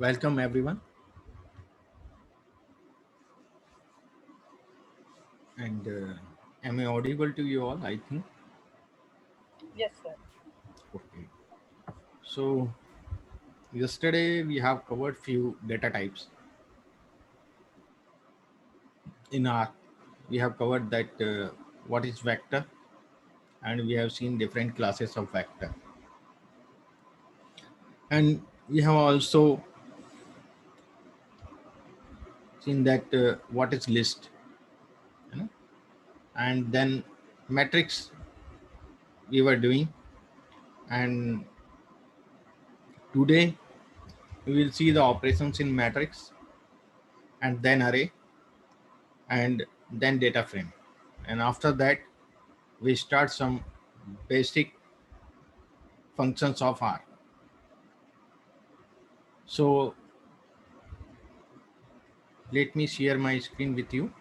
Welcome everyone. And am I audible to you all? I think. Yes, sir. Okay. So yesterday we have covered few data types. In R, we have covered that what is vector, and we have seen different classes of vector. And we have also seen that what is list, you know, and then matrix we were doing. And today we will see the operations in matrix and then array and then data frame. And after that, we start some basic functions of R. So let me share my screen with you.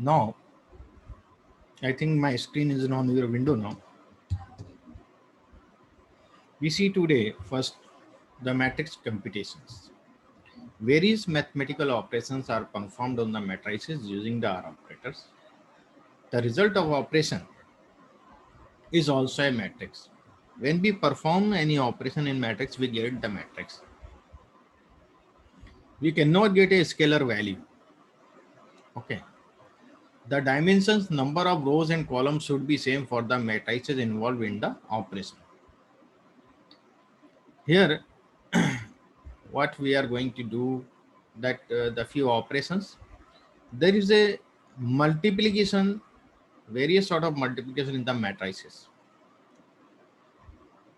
Now, I think my screen is on your window now. We see today first the matrix computations. Various mathematical operations are performed on the matrices using the R operators. The result of operation is also a matrix. When we perform any operation in matrix, we get the matrix. We cannot get a scalar value. Okay. The dimensions, number of rows and columns should be same for the matrices involved in the operation. Here, what we are going to do that the few operations, there is a multiplication, various sort of multiplication in the matrices.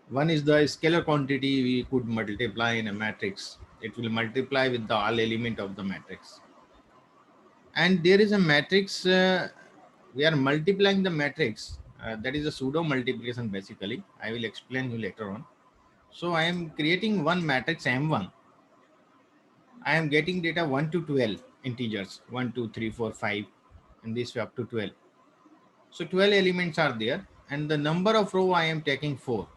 One is the scalar quantity we could multiply in a matrix. It will multiply with the all element of the matrix. And there is a matrix, we are multiplying the matrix. That is a pseudo multiplication basically. I will explain you later on. So I am creating one matrix M1. I am getting data 1 to 12 integers, 1, 2, 3, 4, 5, and this way up to 12. So 12 elements are there, and the number of row I am taking 4.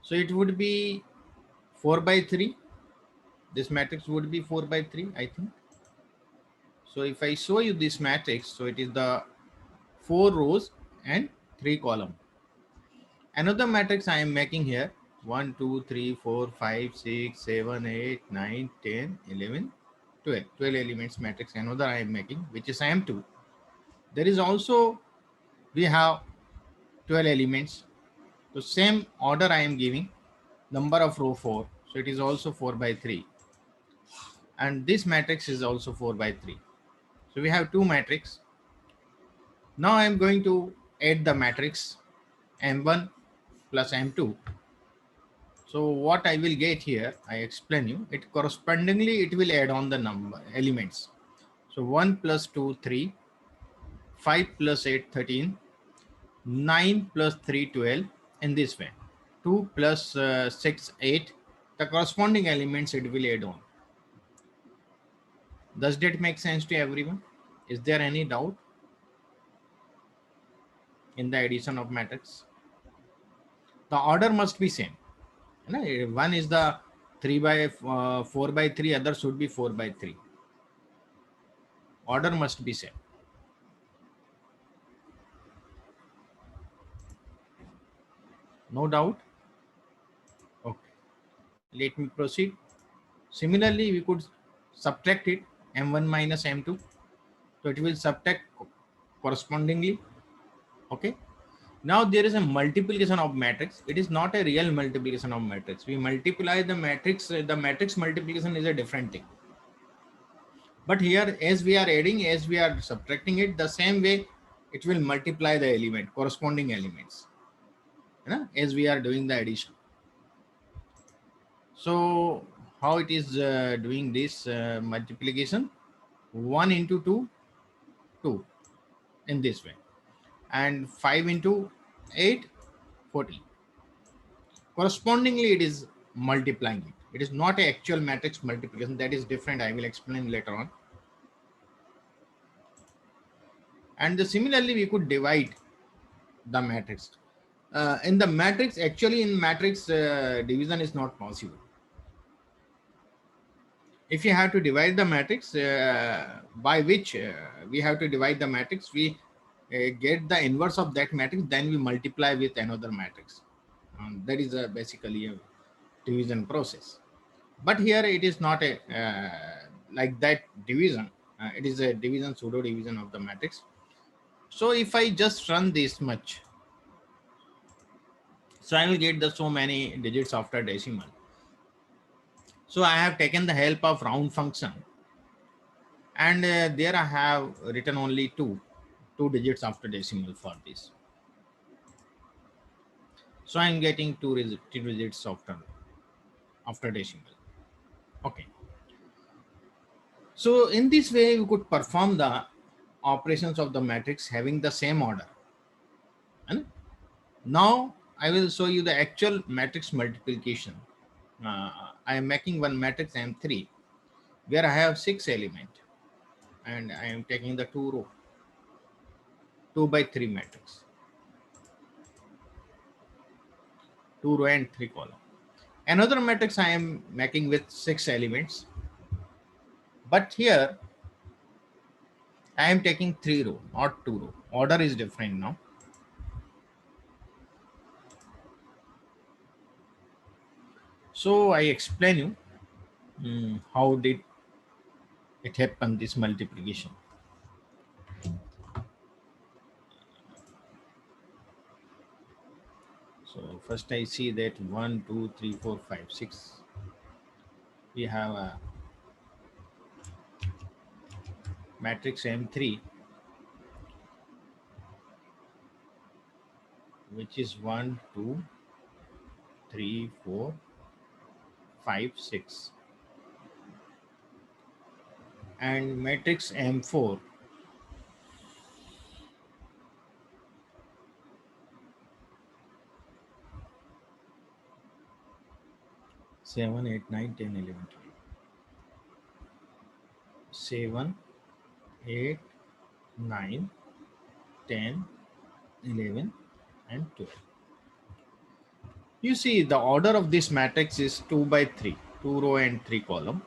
So it would be 4 by 3. This matrix would be 4 by 3, I think. So if I show you this matrix, so it is the 4 rows and 3 column. Another matrix I am making here 1, 2, 3, 4, 5, 6, 7, 8, 9, 10, 11, 12. 12 elements matrix. Another I am making, which is M2. There is also, we have 12 elements. So same order I am giving, number of row 4. So it is also 4 by 3. And this matrix is also 4 by 3. So we have two matrix. Now I am going to add the matrix M1 plus M2. So what I will get here, I explain you. It correspondingly, it will add on the number elements. So 1 plus 2, 3, 5 plus 8, 13, 9 plus 3, 12, in this way. 2 plus 6, 8. The corresponding elements it will add on. Does that make sense to everyone? Is there any doubt in the addition of matrix? The order must be same. One is the 4 by 3, other should be 4 by 3. Order must be same. No doubt. Okay. Let me proceed. Similarly, we could subtract it, m1 minus m2. So it will subtract correspondingly. Okay. Now there is a multiplication of matrix. It is not a real multiplication of matrix. We multiply the matrix. The matrix multiplication is a different thing. But here, as we are adding, as we are subtracting it, the same way it will multiply the element, corresponding elements, as we are doing the addition. So how it is doing this multiplication? 1 into 2, 2 in this way, and 5 into 8, 14. Correspondingly, it is multiplying it. It is not an actual matrix multiplication. That is different. I will explain later on. And similarly, we could divide the matrix. In the matrix, actually in matrix, division is not possible. If you have to divide the matrix, by which we have to divide the matrix, we get the inverse of that matrix, then we multiply with another matrix. That is basically a division process. But here it is not a like that division. It is a division, pseudo division of the matrix. So if I just run this much, so I will get the so many digits after decimal. So I have taken the help of round function, and there I have written only two digits after decimal for this. So I'm getting two digits after decimal. Okay. So in this way, we could perform the operations of the matrix having the same order. And now I will show you the actual matrix multiplication. I am making one matrix M3 where I have 6 elements, and I am taking the 2 by 3 matrix, 2 row and 3 column. Another matrix I am making with 6 elements, but here I am taking 3 row, not 2 row. Order is different now. So I explain you how did it happen, this multiplication. So first I see that 1, 2, 3, 4, 5, 6. We have a matrix M3, which is 1, 2, 3, 4, 5, 6. And matrix M4, seven, 8, 9, 10, 11, 12. 7, 8, 9, 10, 11, and 12. You see, the order of this matrix is 2 by 3, 2 row and 3 column.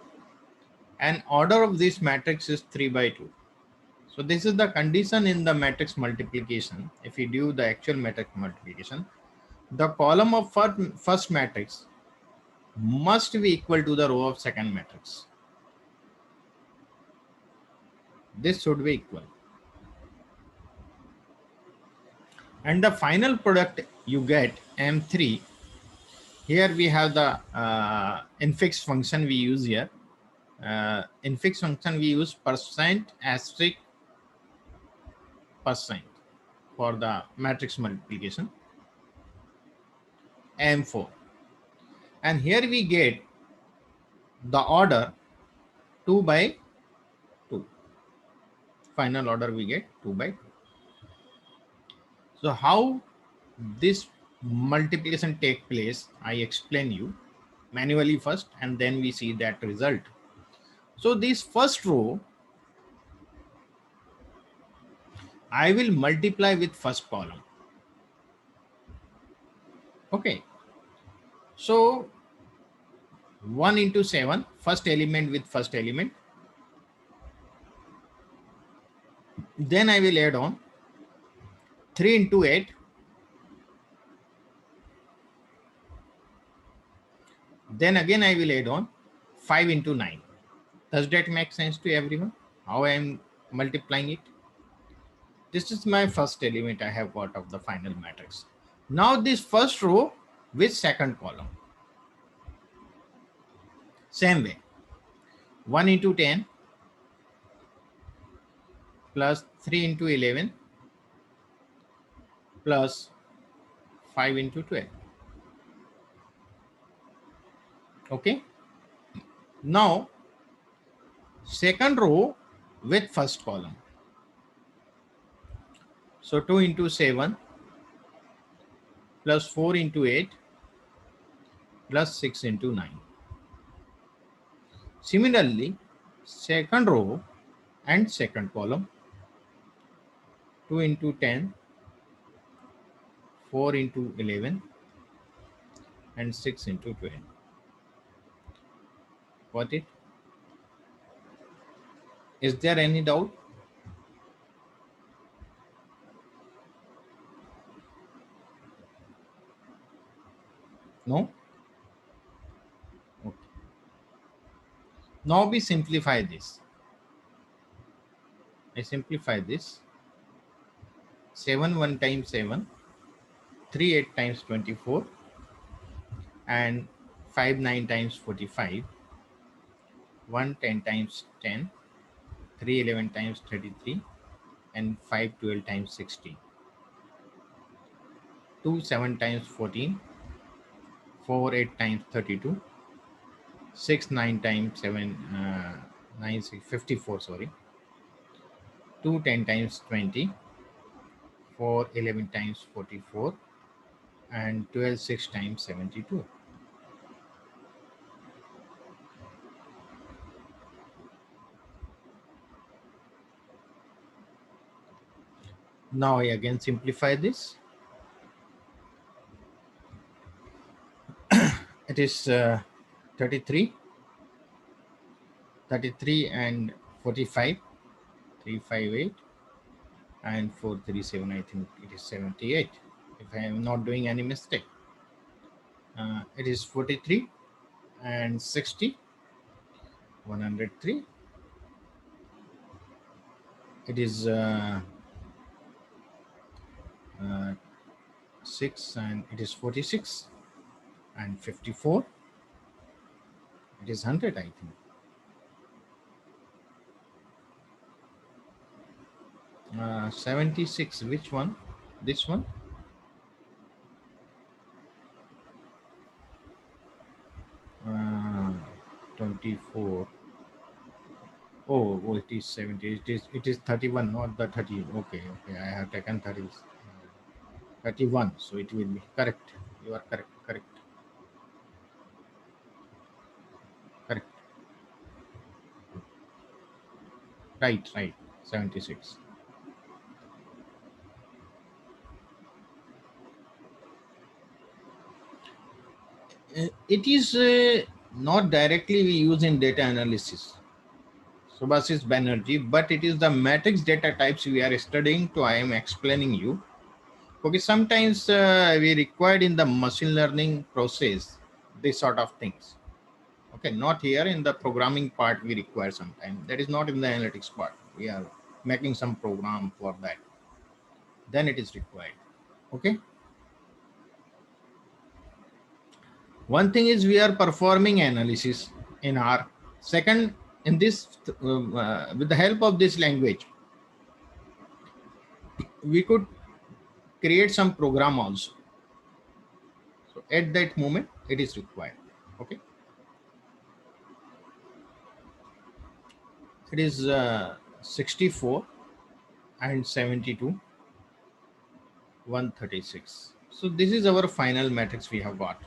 And order of this matrix is 3 by 2. So this is the condition in the matrix multiplication. If you do the actual matrix multiplication, the column of first matrix must be equal to the row of second matrix. This should be equal. And the final product you get M3. Here we have the infix function we use here. Infix function we use percent asterisk percent for the matrix multiplication. M4. And here we get the order 2 by 2. Final order we get 2 by 2. So how this multiplication take place, I explain you manually first, and then we see that result. So this first row, I will multiply with first column. Okay. So 1 into 7, first element with first element. Then I will add on 3 into 8. Then again I will add on 5 into 9. Does that make sense to everyone? How I am multiplying it? This is my first element I have got of the final matrix. Now this first row with second column. Same way. 1 into 10 plus 3 into 11 plus 5 into 12. Okay. Now second row with first column. So 2 into 7 plus 4 into 8 plus 6 into 9. Similarly, second row and second column, 2 into 10, 4 into 11 and 6 into 12. Got it? Is there any doubt? No? Okay. Now we simplify this. I simplify this. 7 1 times 7, 3 8 times 24 and 5 9 times 45, 1 10 times 10, 3 11 times 33 and 5 12 times 16, 2 7 times 14, 4 8 times 32, 6 9 times 7 9 6 54, sorry, 2 10 times 20, 4 11 times 44 and 12 6 times 72. Now I again simplify this. It is 33 and 45, 358 and 437. I think it is 78 if I am not doing any mistake. It is 43 and 60, 103. It is 6 and it is 46 and 54. It is 100, I think. Uh, 76. Which one? This one? Uh, 24. Oh, it is 70. It is 31, not the 30. Okay. I have taken 30. 31. So it will be correct. You are correct. Correct. Right. 76. It is not directly we use in data analysis, Subhasis Banerjee, but it is the matrix data types we are studying. So I am explaining you. Okay, sometimes we required in the machine learning process this sort of things. Okay, not here in the programming part we require sometimes. That is not in the analytics part. We are making some program for that. Then it is required. Okay. One thing is we are performing analysis in R. Second, in this, with the help of this language, we could create some program also. So at that moment, it is required. Okay. It is 64 and 72, 136. So this is our final matrix we have got.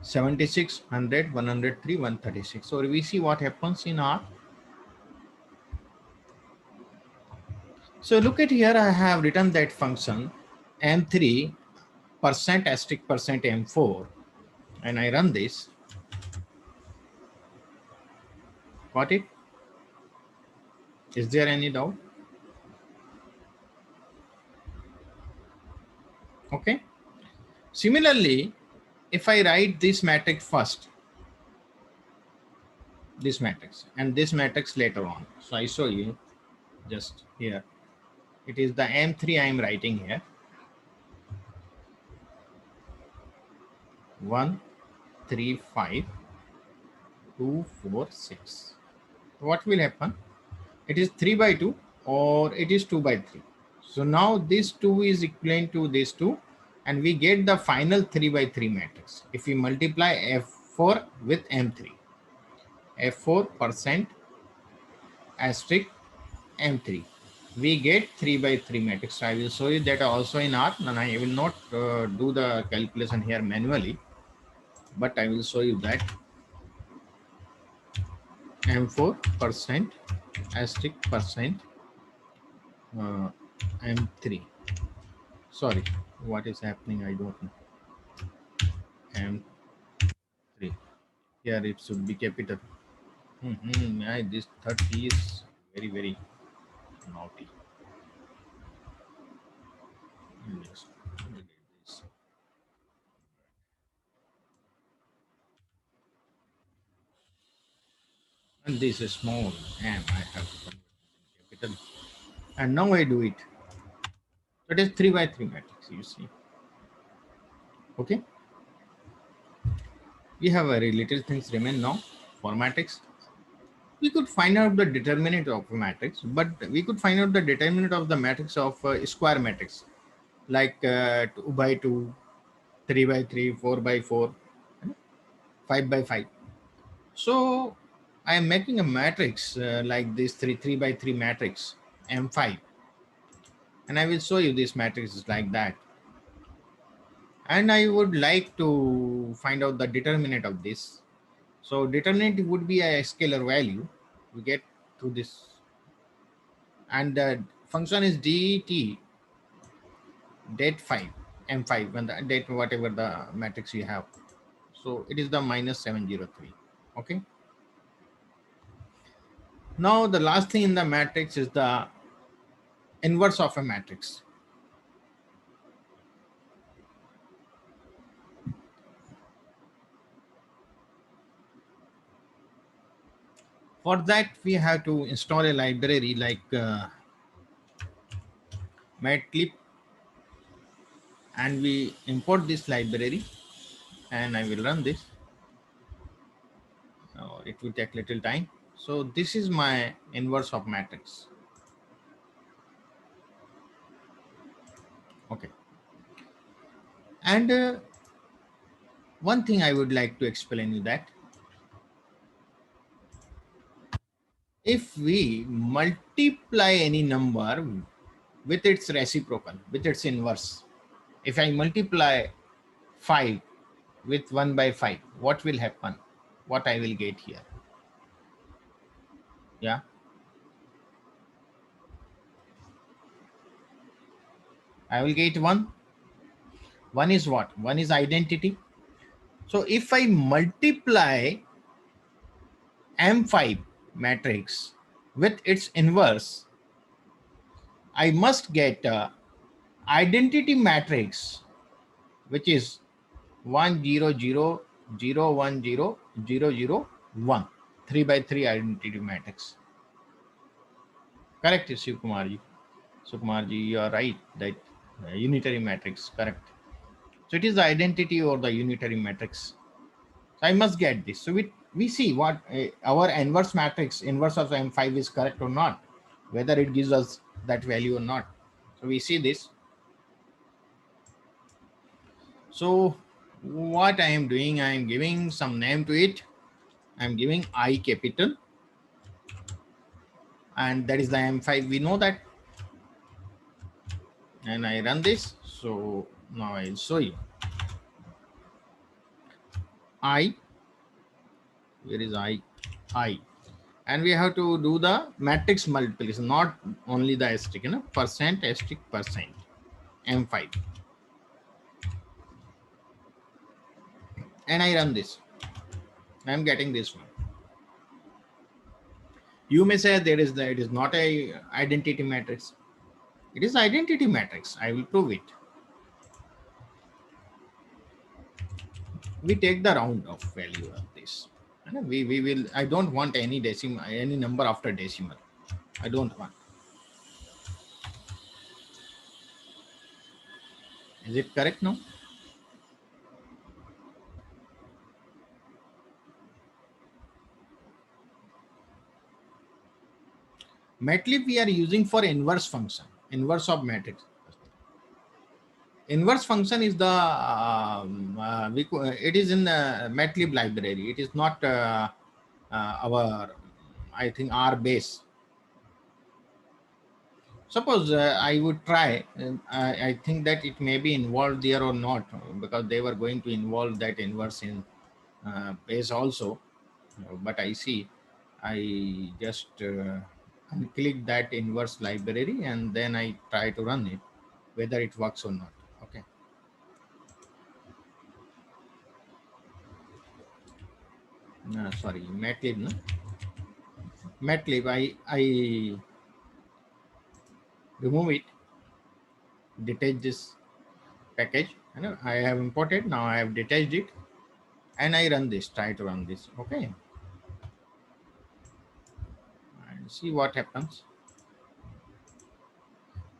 76, 100, 103, 136. So we see what happens in R. So look at here, I have written that function M3 percent asterisk percent M4 and I run this. Got it? Is there any doubt? Okay. Similarly, if I write this matrix first, this matrix and this matrix later on, so I show you just here. It is the M3 I am writing here. 1, 3, 5, 2, 4, 6. What will happen? It is 3 by 2 or it is 2 by 3. So now this 2 is equivalent to this 2 and we get the final 3 by 3 matrix. If we multiply F4 with M3, F4 percent asterisk M3, we get 3 by 3 matrix. So I will show you that also in R, and I will not do the calculation here manually, but I will show you that. M4 percent asterisk percent M3. Sorry, what is happening? I don't know. M3. Here it should be capital. This 30 is very, very naughty. Yes. And this is small m. I have to convert it in capital. And now I do it. So it is 3 by 3 matrix, you see. Okay. We have very little things remain now for matrix. We could find out the determinant of a matrix, but we could find out the determinant of the matrix of square matrix, like 2 by 2, 3 by 3, 4 by 4, 5 by 5. So I am making a matrix like this 3 by 3 matrix M5, and I will show you this matrix is like that. And I would like to find out the determinant of this. So determinant would be a scalar value we get to this, and the function is det det 5 M5 when the det whatever the matrix you have. So it is the minus 703. Okay. Now the last thing in the matrix is the inverse of a matrix. For that, we have to install a library like matclib, and we import this library, and I will run this. It will take little time. So this is my inverse of matrix. Okay. And one thing I would like to explain you that if we multiply any number with its reciprocal, with its inverse, if I multiply 5 with 1 by 5, what will happen? What I will get here? Yeah. I will get 1. 1 is what? 1 is identity. So if I multiply M5 matrix with its inverse, I must get a identity matrix which is 1 0 0 0 1 0 0 0 1, 3 by 3 identity matrix. Correct, Shiv Kumar ji. Sukumar ji, you are right that unitary matrix, correct. So it is the identity or the unitary matrix. So I must get this. So we see what our inverse matrix, inverse of M5 is correct or not, whether it gives us that value or not. So we see this. So what I am doing, I am giving some name to it. I am giving I capital, and that is the M5. We know that. And I run this. So now I'll show you. I, where is I? And we have to do the matrix multiplication, not only the asterisk, percent asterisk percent M5. and I run this. I am getting this one. You may say it is not a identity matrix. It is identity matrix. I will prove it. We take the round of value of this. And we will. I don't want any decimal, any number after decimal. I don't want. Is it correct now? Matlab we are using for inverse function, inverse of matrix. Inverse function is the it is in the Matlab library. It is not our, I think, R base. Suppose I would try, I think that it may be involved there or not, because they were going to involve that inverse in base also. But I see, I just unclick that inverse library and then I try to run it, whether it works or not. Okay. Sorry, Matlab, no? Matlab, I remove it, detach this package. I have imported, now I have detached it, and I run this, try to run this. Okay. And see what happens.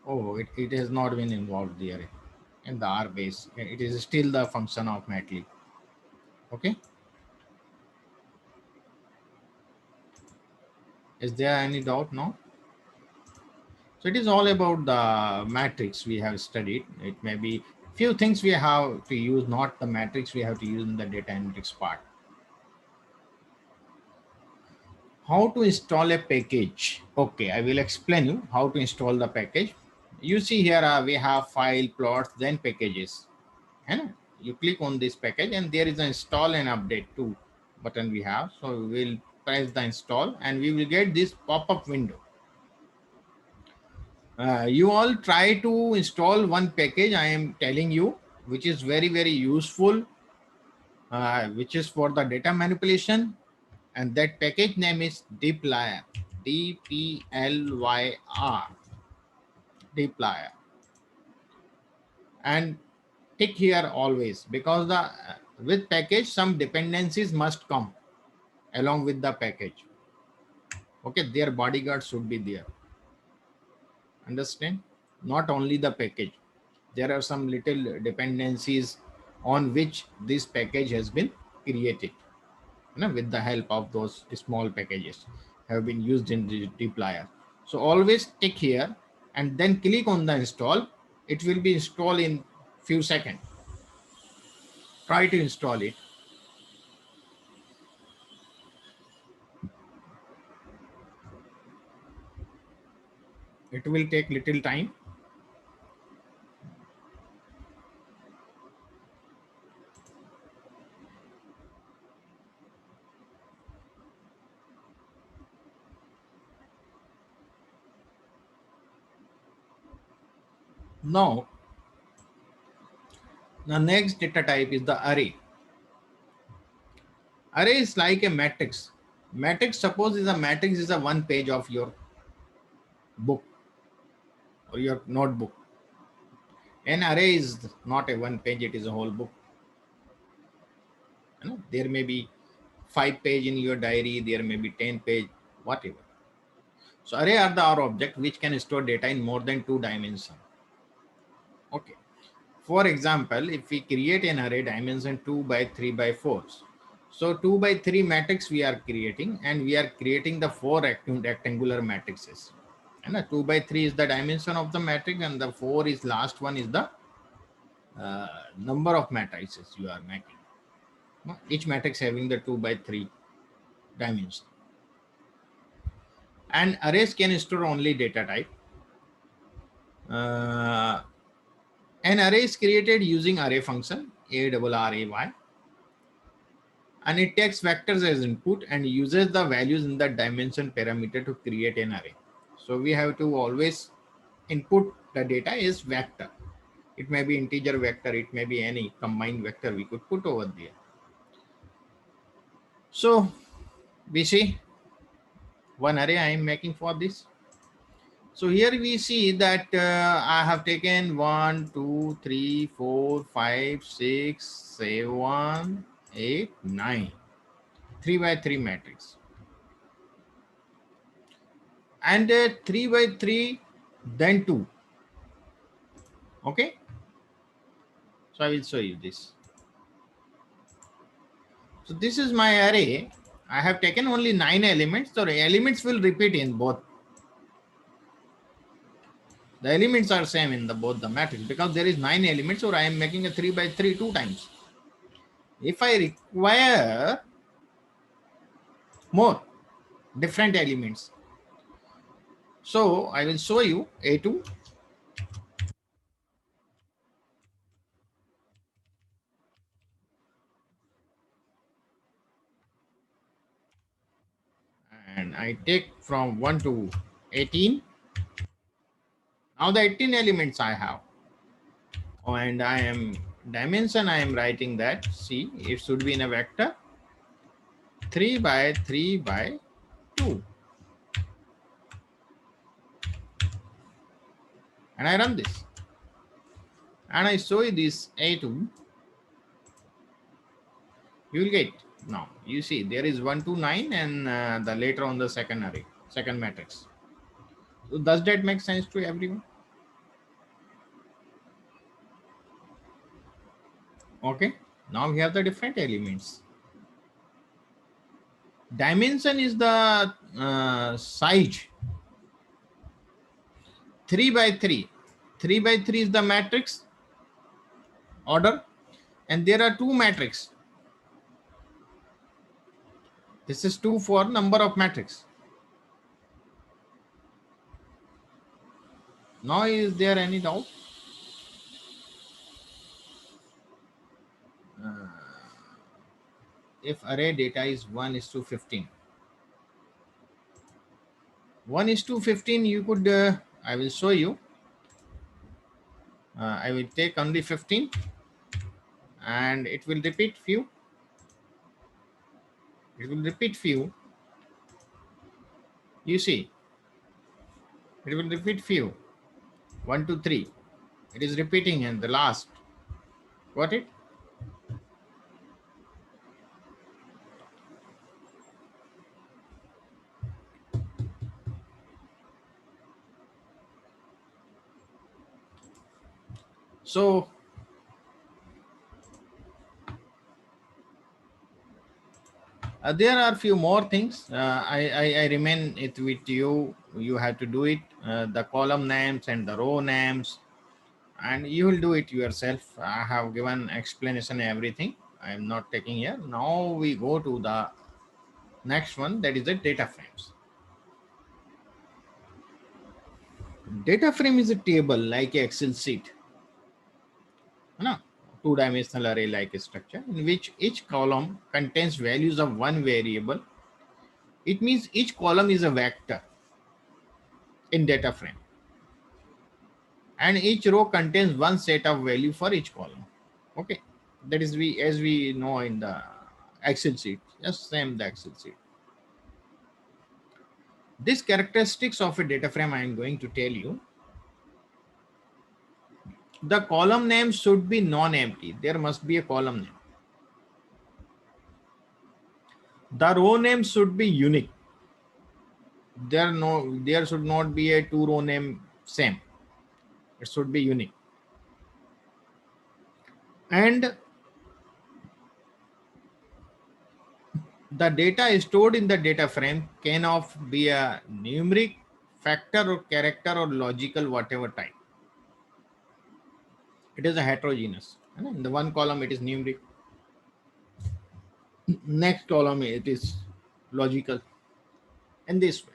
Oh, it has not been involved there in the R base. It is still the function of Matlab. Okay. Is there any doubt now? So it is all about the matrix we have studied. It may be few things we have to use, not the matrix we have to use in the data analytics part. How to install a package? Okay, I will explain you how to install the package. You see here we have file, plots, then packages. And you click on this package and there is an install and update two button we have. So we will press the install and we will get this pop-up window. You all try to install one package I am telling you, which is very, very useful, which is for the data manipulation. And that package name is Dplyr, Dplyr, Dplyr. And tick here always, because the with package some dependencies must come along with the package. Okay, their bodyguard should be there. Understand? Not only the package, there are some little dependencies on which this package has been created, with the help of those small packages have been used in the deployer. So always tick here and then click on the install. It will be installed in few seconds. Try to install it. It will take little time. Now the next data type is the array. Array is like a matrix. Matrix, suppose is a matrix is a one page of your book or your notebook. An array is not a one page, it is a whole book. There may be 5 page in your diary, there may be 10 page, whatever. So array are the R object which can store data in more than 2 dimensions. Okay. For example, if we create an array dimension 2 by 3 by 4, so 2 by 3 matrix we are creating, and we are creating the 4 rectangular matrices. And the 2 by 3 is the dimension of the matrix, and the 4 is last one is the number of matrices you are making. Each matrix having the 2 by 3 dimension. And arrays can store only data type. An array is created using array function, array, and it takes vectors as input and uses the values in the dimension parameter to create an array. So we have to always input the data as vector. It may be integer vector, it may be any combined vector we could put over there. So we see one array I am making for this. So here we see that I have taken 1, 2, 3, 4, 5, 6, 7, 8, 9, 3 by 3 matrix, and 3 by 3, then 2. Okay, so I will show you this. So this is my array. I have taken only 9 elements. So the elements will repeat in both. The elements are same in the both the matrix because there is 9 elements, or I am making a 3 by 3 two times. If I require more different elements, so I will show you A2. And I take from 1 to 18. Now the 18 elements I have. And I am dimension, I am writing that. See, it should be in a vector 3 by 3 by 2. And I run this. And I show you this A2. You will get. Now you see there is 1 to 9 and the later on the second array, second matrix. So does that make sense to everyone? Okay. Now we have the different elements. Dimension is the size 3 by 3. 3 by 3 is the matrix order, and there are two matrix. This is 2 for number of matrix. Now is there any doubt? If array data is 1:15, 1:15, you could I will show you. I will take only 15 and it will repeat few. It will repeat few. You see, it will repeat few. 1 to 3. It is repeating in the last. Got it? So there are few more things. I remain it with you. You have to do it. The column names and the row names, and you will do it yourself. I have given explanation everything. I am not taking here. Now we go to the next one, that is the data frames. Data frame is a table like a Excel sheet. No, two-dimensional array like a structure in which each column contains values of one variable. It means each column is a vector in data frame, and each row contains one set of value for each column. Okay, that is we as we know in the Excel sheet, just same the Excel sheet. These characteristics of a data frame I am going to tell you. The column name should be non-empty. There must be a column name. The row name should be unique. There should not be a two row name same. It should be unique. And the data stored in the data frame cannot be a numeric, factor or character or logical, whatever type. It is a heterogeneous. In the one column it is numeric. Next column it is logical. In this way.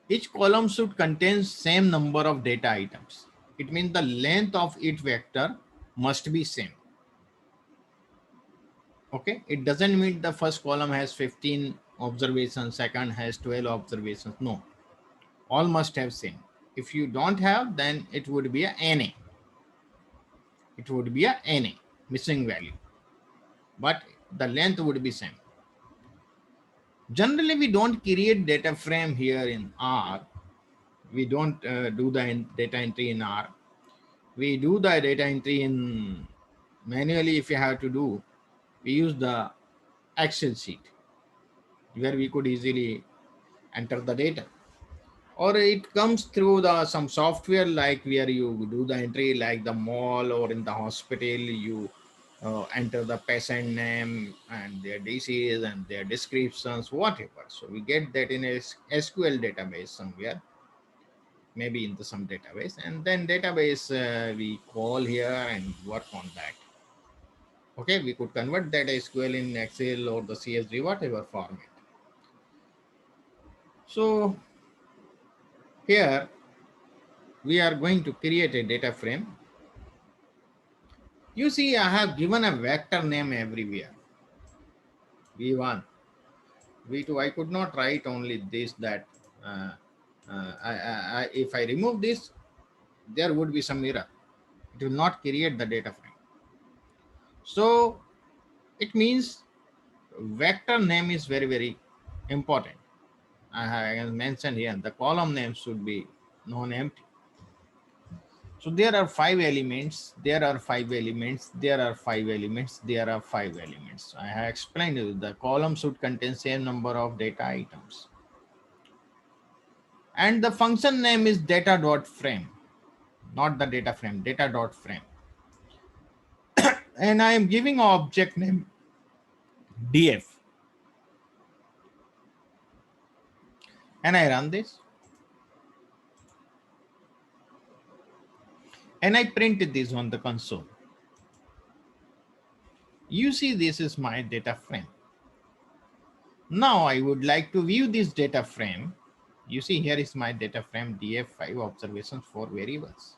Each column should contain same number of data items. It means the length of each vector must be same. Okay, it doesn't mean the first column has 15 observations, second has 12 observations. No, all must have same. If you don't have, then it would be a NA. It would be a NA, missing value. but the length would be same. Generally, we don't create data frame here in R. We don't do the data entry in R. We do the data entry in manually. If you have to do, we use the Excel sheet where we could easily enter the data, or it comes through the some software like where you do the entry like the mall or in the hospital. You enter the patient name and their disease and their descriptions, whatever. So we get that in a SQL database somewhere, maybe in the some database, and then database we call here and work on that. Okay, we could convert that SQL in Excel or the CSV, whatever format. So here we are going to create a data frame. You see, I have given a vector name everywhere. V1, V2. I could not write only this, that. Uh, if I remove this, there would be some error. It will not create the data frame. So it means vector name is very, very important. I have mentioned here the column name should be non-empty. So there are five elements, there are five elements, there are five elements, there are five elements. I have explained you the column should contain same number of data items. And the function name is data.frame, not the data frame, data.frame. And I am giving object name df. And I run this. And I print this on the console. You see, this is my data frame. Now I would like to view this data frame. You see, here is my data frame df5 observations for variables.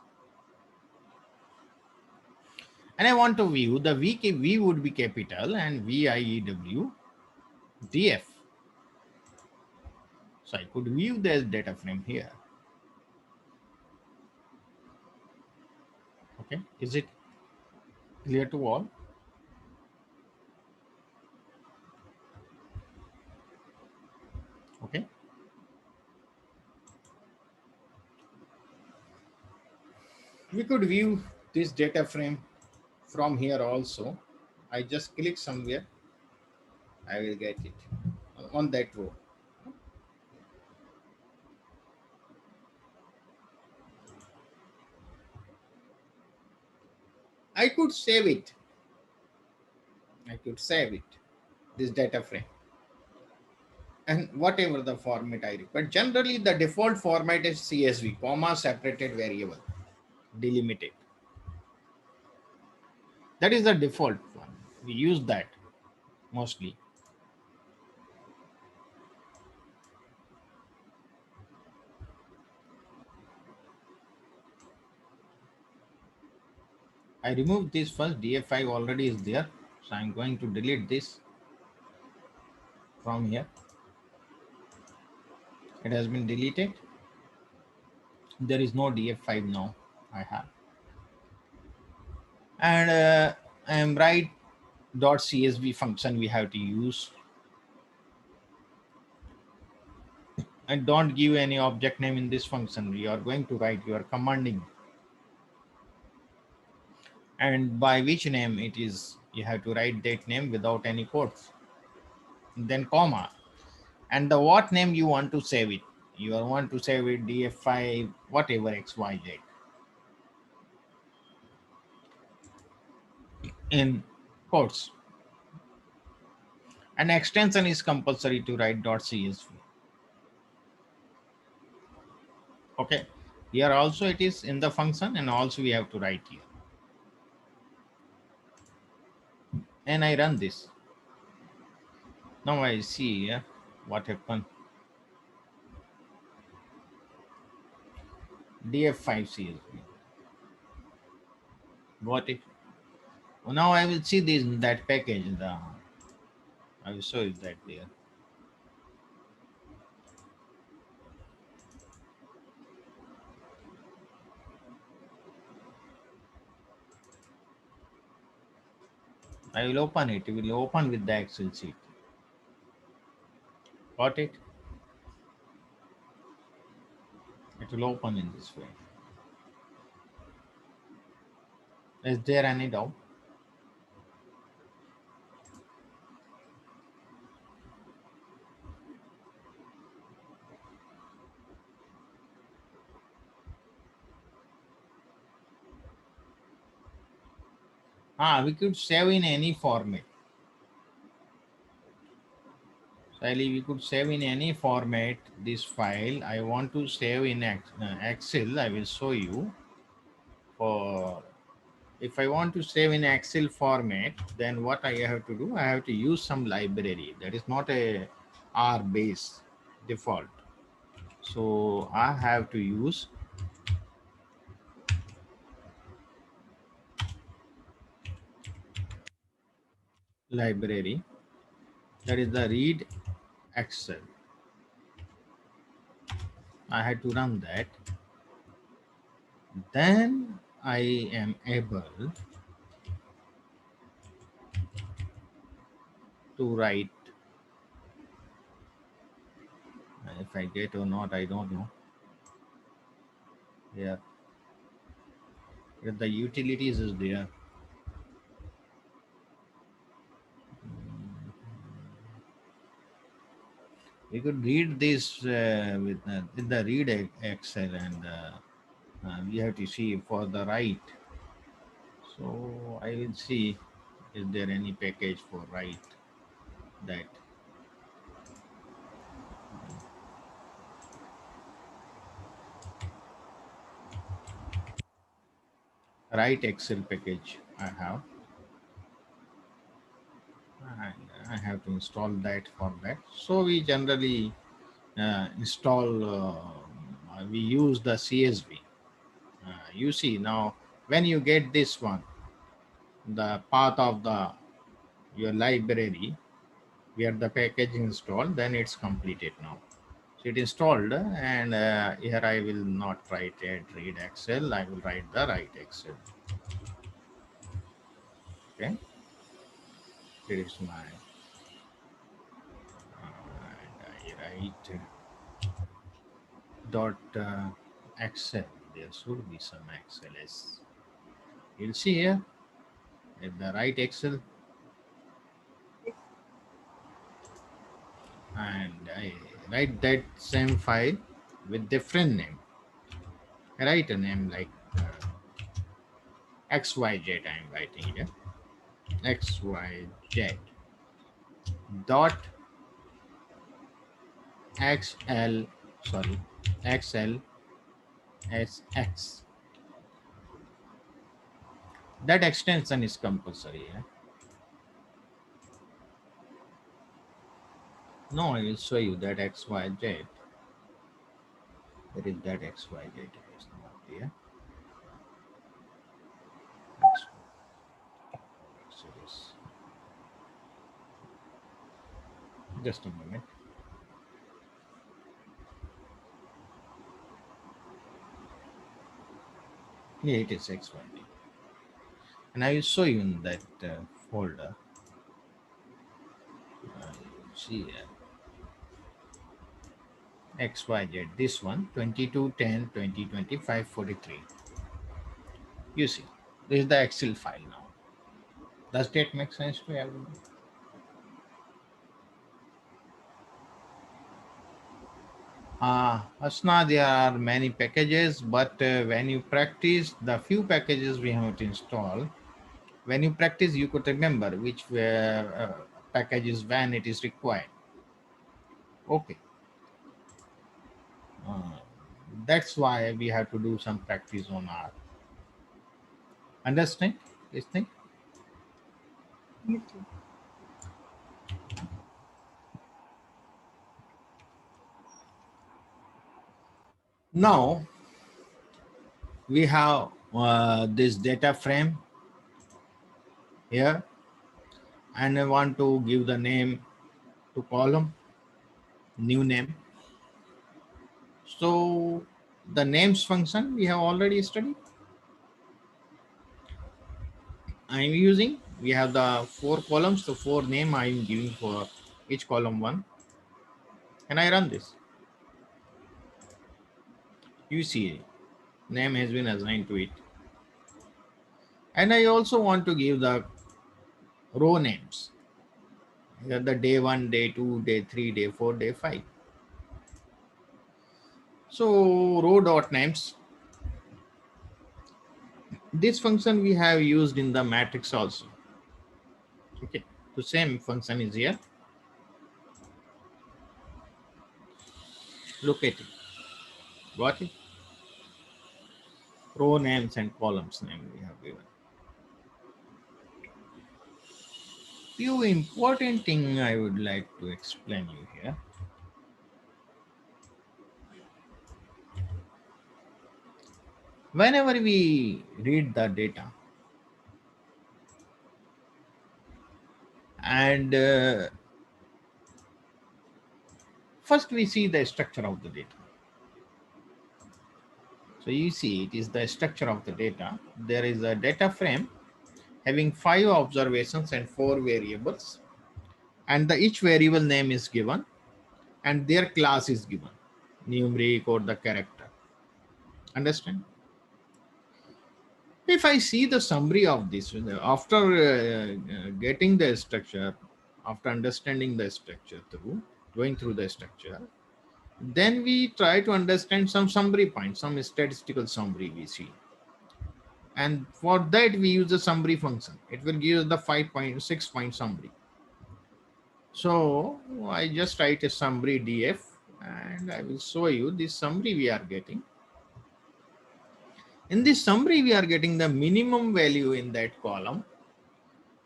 And I want to view the V would be capital and VIEW df. So I could view this data frame here. Okay, is it clear to all? Okay. We could view this data frame from here also. I just click somewhere, I will get it on that row. I could save it. I could save it, this data frame, and whatever the format I require. But generally, the default format is CSV, comma separated variable, delimited. That is the default one. We use that mostly. I remove this first. DF5 already is there, so I'm going to delete this from here. It has been deleted. There is no DF5 now. I have, and I am right .csv function we have to use, and don't give any object name in this function. We are going to write, you are commanding, and by which name it is, you have to write that name without any quotes, then comma, and the what name you want to save it. You want to save it df5 whatever xyz in quotes. An extension is compulsory to write .csv. Okay, here also it is in the function, and also we have to write here. And I run this. Now I see here what happened. df5 csv. Got it. Now I will see this that package. I will show you that there. I will open it. It will open with the Excel sheet. Got it? It will open in this way. Is there any doubt? We could save in any format. Sally, we could save in any format this file. I want to save in Excel. I will show you. For if I want to save in Excel format, then what I have to do? I have to use some library that is not a R base default. So I have to use library, that is the read Excel. I had to run that. Then I am able to write. If I get or not, I don't know. Yeah, if the utilities is there. We could read this with the read Excel, and we have to see for the write. So I will see is there any package for write that. Write Excel package I have, and I have to install that for that. So we generally install. We use the CSV. You see now when you get this one, the path of the your library where the package installed, then it's completed now. So it installed, and here I will not write add read Excel. I will write the write Excel. Okay, here is my and I write dot Excel. There should be some XLS. You'll see here at the write Excel, and I write that same file with different name. I write a name like XYZ. I'm writing here XYZ dot XL, sorry, XLSX. That extension is compulsory. Yeah? No, I will show you that XYZ. There is that XYZ. It's not here. Series. Just a moment. Yeah, it is XYZ. And I will show you in that folder. See here. XYZ, this one 22/10/2025 43. You see, this is the Excel file now. Does that make sense to everyone? Asna, there are many packages, but when you practice the few packages we have to install, when you practice, you could remember which packages when it is required. Okay. Uh, that's why we have to do some practice on R. Understand this thing? Yes, sir. Now we have this data frame here, and I want to give the name to column, new name. So the names function we have already studied. I am using we have the 4 columns, so 4 name I am giving for each column 1, and I run this. You see, name has been assigned to it, and I also want to give the row names. Here the day 1, day 2, day 3, day 4, day 5. So row dot names. This function we have used in the matrix also. Okay, the same function is here. Look at it. Got it? Row names and columns name we have given. Few important thing I would like to explain you here. Whenever we read the data and first we see the structure of the data. So you see it is the structure of the data. There is a data frame having 5 observations and 4 variables, and the each variable name is given and their class is given, numeric or the character. Understand? If I see the summary of this after getting the structure, after understanding the structure through going through the structure, then we try to understand some summary points, some statistical summary we see, and for that we use the summary function. It will give us the 5.6 point summary. So I just write a summary df, and I will show you this summary we are getting. In this summary we are getting the minimum value in that column,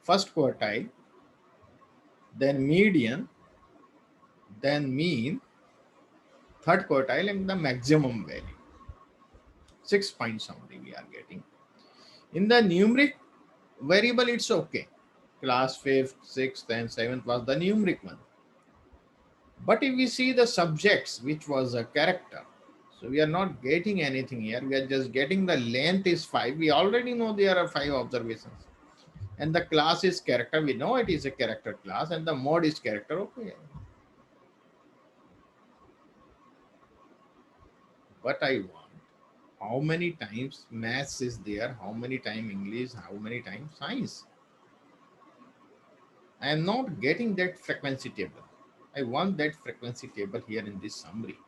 first quartile, then median, then mean, third quartile, and the maximum value. 6 point summary we are getting. In the numeric variable, it's okay. Class 5th, 6th, and 7th was the numeric one. But if we see the subjects, which was a character, so we are not getting anything here. We are just getting the length is 5. We already know there are 5 observations. And the class is character. We know it is a character class, and the mode is character. Okay. But I want how many times maths is there, how many times English, how many times science. I am not getting that frequency table. I want that frequency table here in this summary.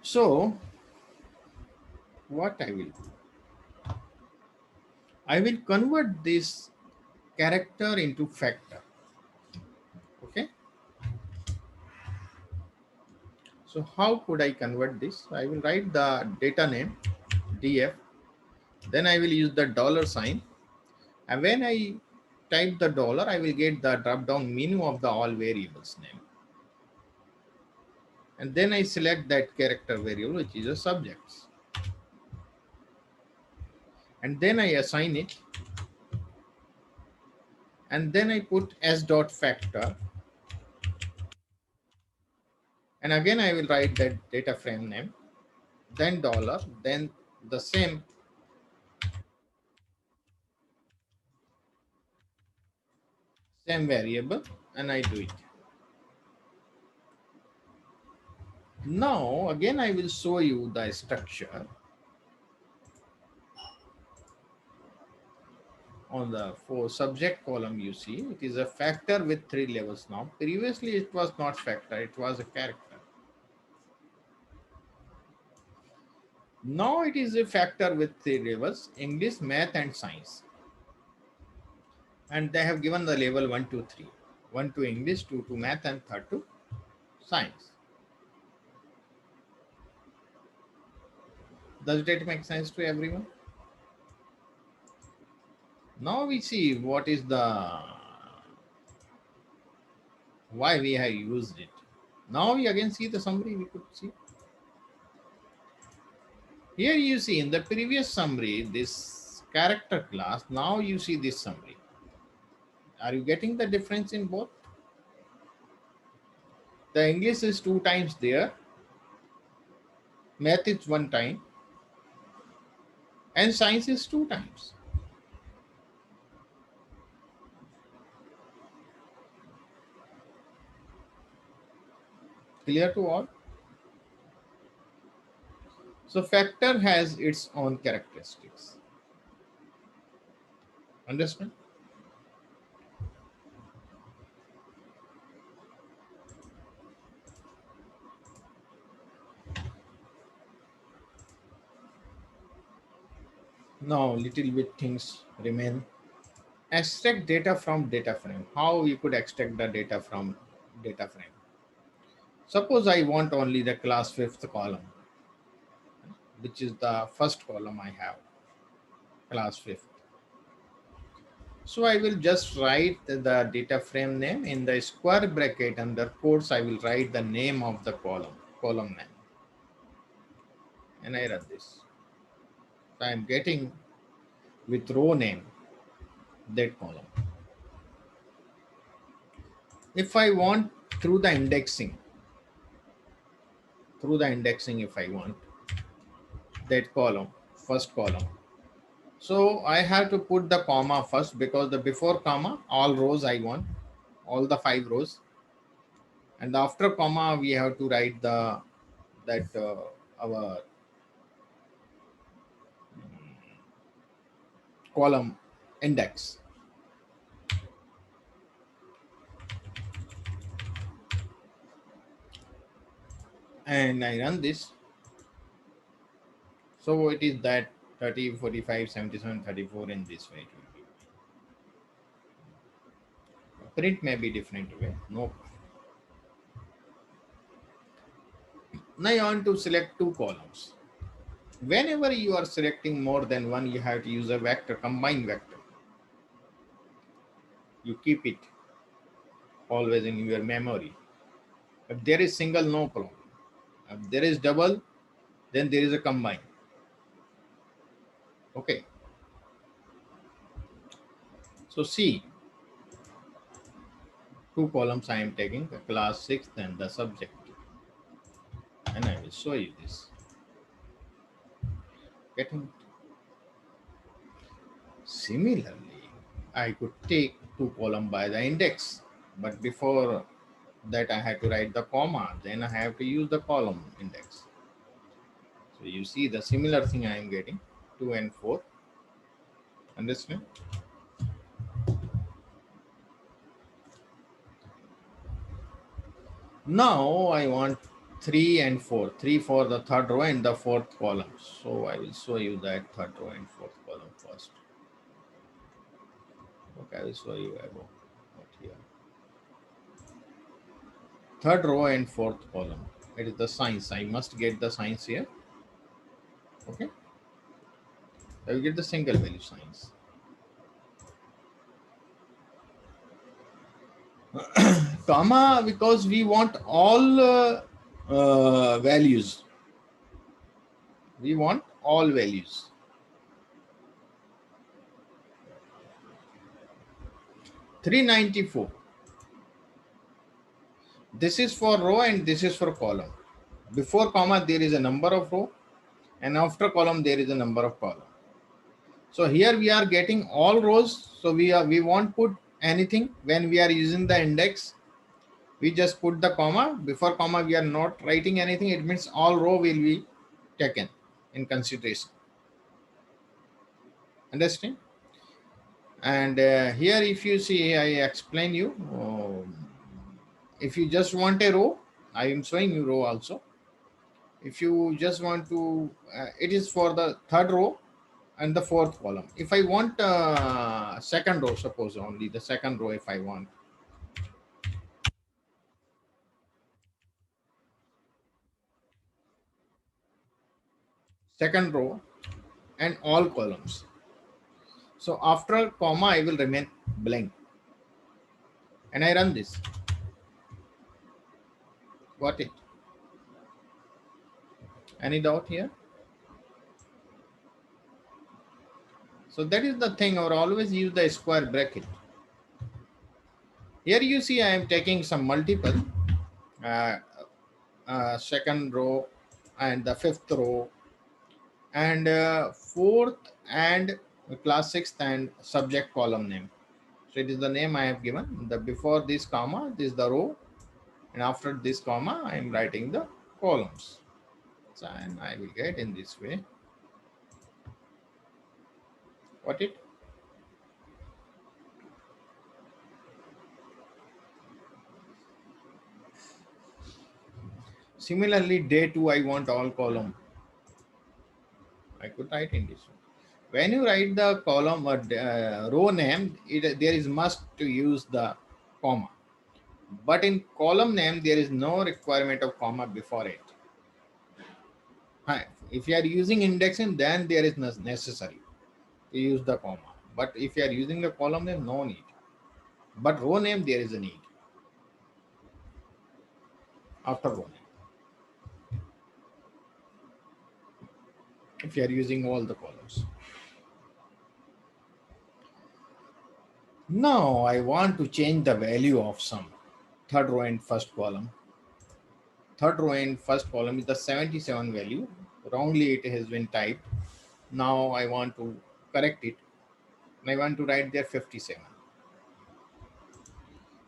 So what I will do, I will convert this character into factor. Okay. So how could I convert this? I will write the data name df, then I will use the dollar sign, and when I type the dollar, I will get the drop down menu of the all variables name, and then I select that character variable, which is a subjects, and then I assign it, and then I put s dot factor, and again I will write that data frame name, then dollar, then the same variable, and I do it. Now again I will show you the structure on the for subject column. You see it is a factor with 3 levels. Now previously it was not factor, it was a character. Now it is a factor with 3 levels: English, math, and science. And they have given the level 1, 2, 3. 1 to English, 2 to math, and 3rd to science. Does that make sense to everyone? Now we see what is the why we have used it. Now we again see the summary. We could see here, you see in the previous summary this character class. Now you see this summary. Are you getting the difference in both? The English is 2 times there, math is 1 time, and science is 2 times. Clear to all? So factor has its own characteristics. Understand? Now little bit things remain. Extract data from data frame. How you could extract the data from data frame? Suppose I want only the class fifth column, which is the first column I have, class fifth. So I will just write the data frame name in the square bracket under quotes. I will write the name of the column name, and I run this. So I am getting with row name that column. If I want through the indexing, if I want that column, first column. So I have to put the comma first, because the before comma, all rows I want, all the 5 rows, and after comma we have to write the that our column index. And I run this. So it is that 30, 45, 77, 34 in this way. It will be. Print may be different way. No. Now I want to select 2 columns. Whenever you are selecting more than one, you have to use a vector, combine vector. You keep it always in your memory. If there is single, no problem. If there is double, then there is a combine. Okay. So see, 2 columns I am taking, the class 6 and the subject. And I will show you this. Getting similarly, I could take 2 column by the index, but before that I had to write the comma, then I have to use the column index. So you see the similar thing I am getting, 2 and 4. Understand? Now I want 3 and 4. 3 for the third row and the fourth column. So I will show you that third row and fourth column first. Okay, I will show you about what here. Third row and fourth column. It is the signs. I must get the signs here. Okay. I will get the single value signs. Comma, because we want all values. We want all values. 394. This is for row and this is for column. Before comma there is a number of row, and after column there is a number of column. So here we are getting all rows. So we won't put anything when we are using the index. We just put the comma. Before comma we are not writing anything. It means all row will be taken in consideration. Understand? And here if you see, I explain you. If you just want a row, I am showing you row also. If you just want to, it is for the third row and the fourth column. If I want second row, suppose only the second row, if I want. Second row and all columns. So after comma, I will remain blank. And I run this. Got it? Any doubt here? So that is the thing, or always use the square bracket. Here you see I am taking some multiple, second row and the fifth row and fourth and class sixth and subject column name. So it is the name I have given. The before this comma, this is the row, and after this comma I am writing the columns. So, and I will get in this way. What it? Similarly, day 2 I want all column. I could write in this way. When you write the column or row name, there is must to use the comma. But in column name, there is no requirement of comma before it. If you are using indexing, then there is necessary to use the comma. But if you are using the column name, no need. But row name, there is a need after row name. If you are using all the columns. Now I want to change the value of some third row and first column. Third row and first column is the 77 value. Wrongly it has been typed. Now I want to correct it. And I want to write there 57.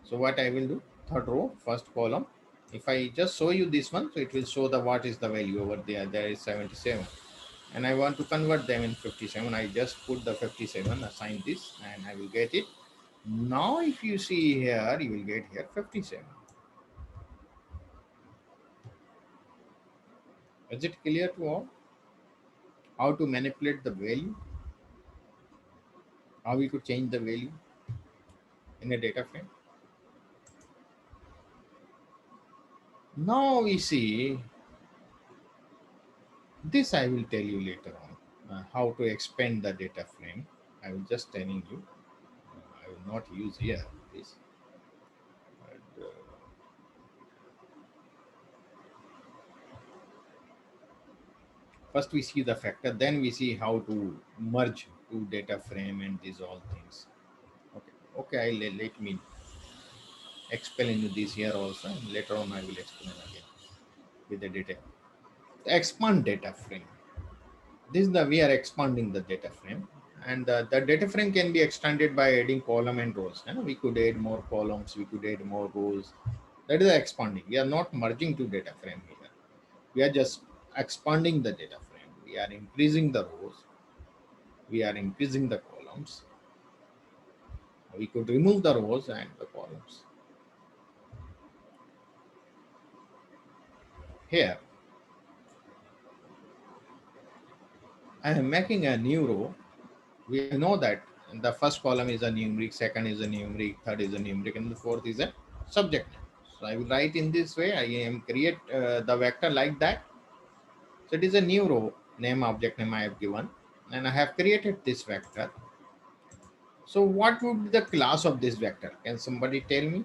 So what I will do, third row, first column. If I just show you this one, so it will show the what is the value over there. There is 77. And I want to convert them in 57. I just put the 57, assign this, and I will get it. Now if you see here, you will get here 57. Is it clear to all? How to manipulate the value? How we could change the value in a data frame? Now we see this. I will tell you later on how to expand the data frame. I will just telling you. I will not use here this. But, first we see the factor, then we see how to merge two data frame and these all things. Okay. Let me explain you this here also, and later on I will explain again with the data. Expand data frame. This is the we are expanding the data frame, and the data frame can be extended by adding column and rows. We could add more columns, we could add more rows. That is the expanding. We are not merging two data frame here. We are just expanding the data frame. We are increasing the rows, we are increasing the columns. We could remove the rows and the columns. Here I am making a new row. We know that the first column is a numeric, second is a numeric, third is a numeric, and the fourth is a subject name. So I will write in this way. I am create the vector like that. So it is a new row name, object name I have given, and I have created this vector. So what would be the class of this vector? Can somebody tell me?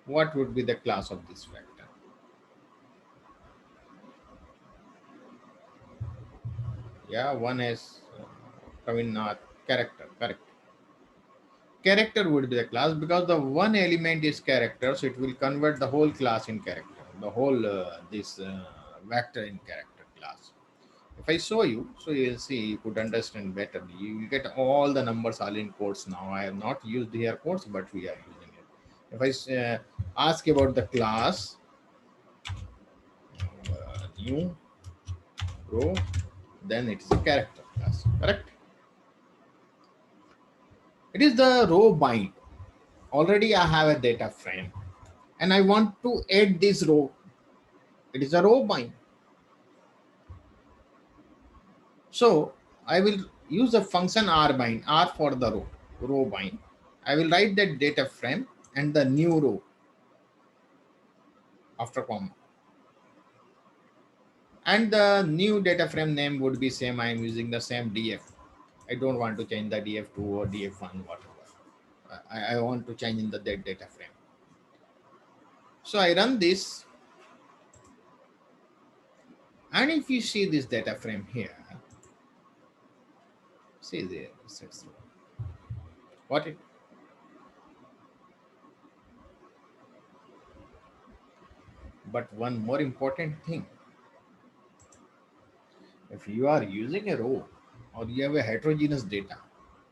What would be the class of this vector? Yeah, one is Kavinath, character, correct. Character would be the class because the one element is character, so it will convert the whole class in character, the whole this vector in character class. If I show you, so you'll see, you could understand better. You will get all the numbers all in quotes now. I have not used here quotes, but we are using it. If I ask about the class, new row, then it is a character class, correct? It is the row bind. Already I have a data frame and I want to add this row. It is a row bind. So I will use a function R bind, R for the row bind. I will write that data frame and the new row after comma. And the new data frame name would be same. I am using the same df. I don't want to change the df2 or df1, whatever. I want to change in the data frame. So I run this. And if you see this data frame here, see there, what it. But one more important thing, if you are using a row or you have a heterogeneous data,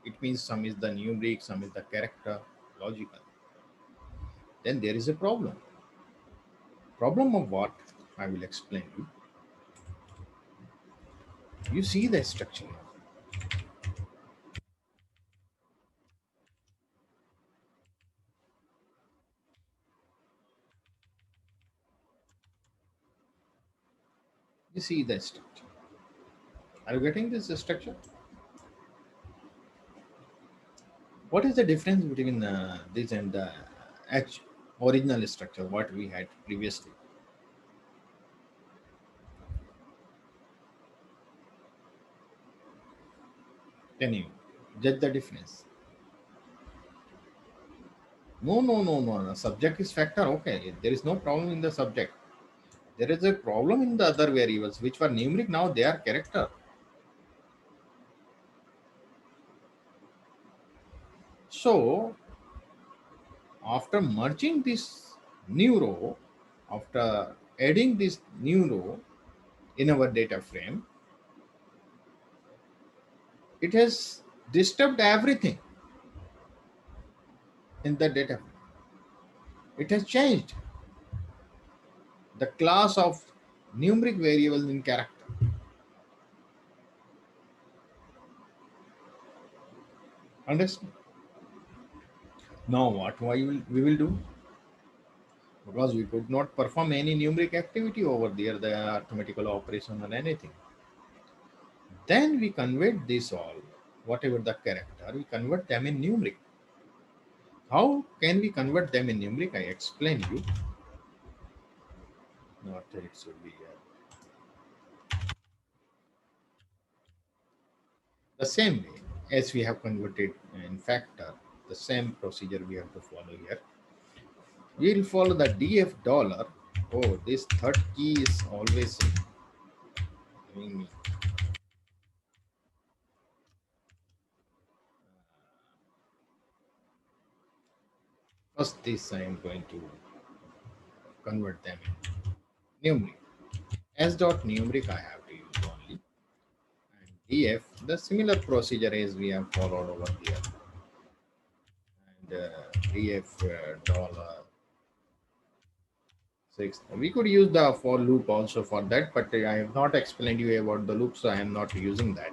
it means some is the numeric, some is the character, logical. then there is a problem. Problem of what? I will explain you. You see the structure now. You see the structure. Are you getting this structure? What is the difference between this and the original structure what we had previously? Can you judge the difference? No, no, no, no, no. Subject is factor. Okay, there is no problem in the subject. There is a problem in the other variables which were numeric. Now they are character. So after merging this new row, after adding this new row in our data frame, it has disturbed everything in the data frame. It has changed the class of numeric variables in character. Understand? Now what we will do? Because we could not perform any numeric activity over there, the arithmetical operation or anything. Then we convert this all, whatever the character, we convert them in numeric. How can we convert them in numeric? I explain you. Not it should be the same way as we have converted in factor. The same procedure we have to follow here. We will follow the df dollar. Oh, this third key is always giving me. First, this I am going to convert them in numeric. S dot numeric I have to use only. And df, the similar procedure as we have followed over here. And df dollar 6. We could use the for loop also for that, but I have not explained you about the loop, so I am not using that.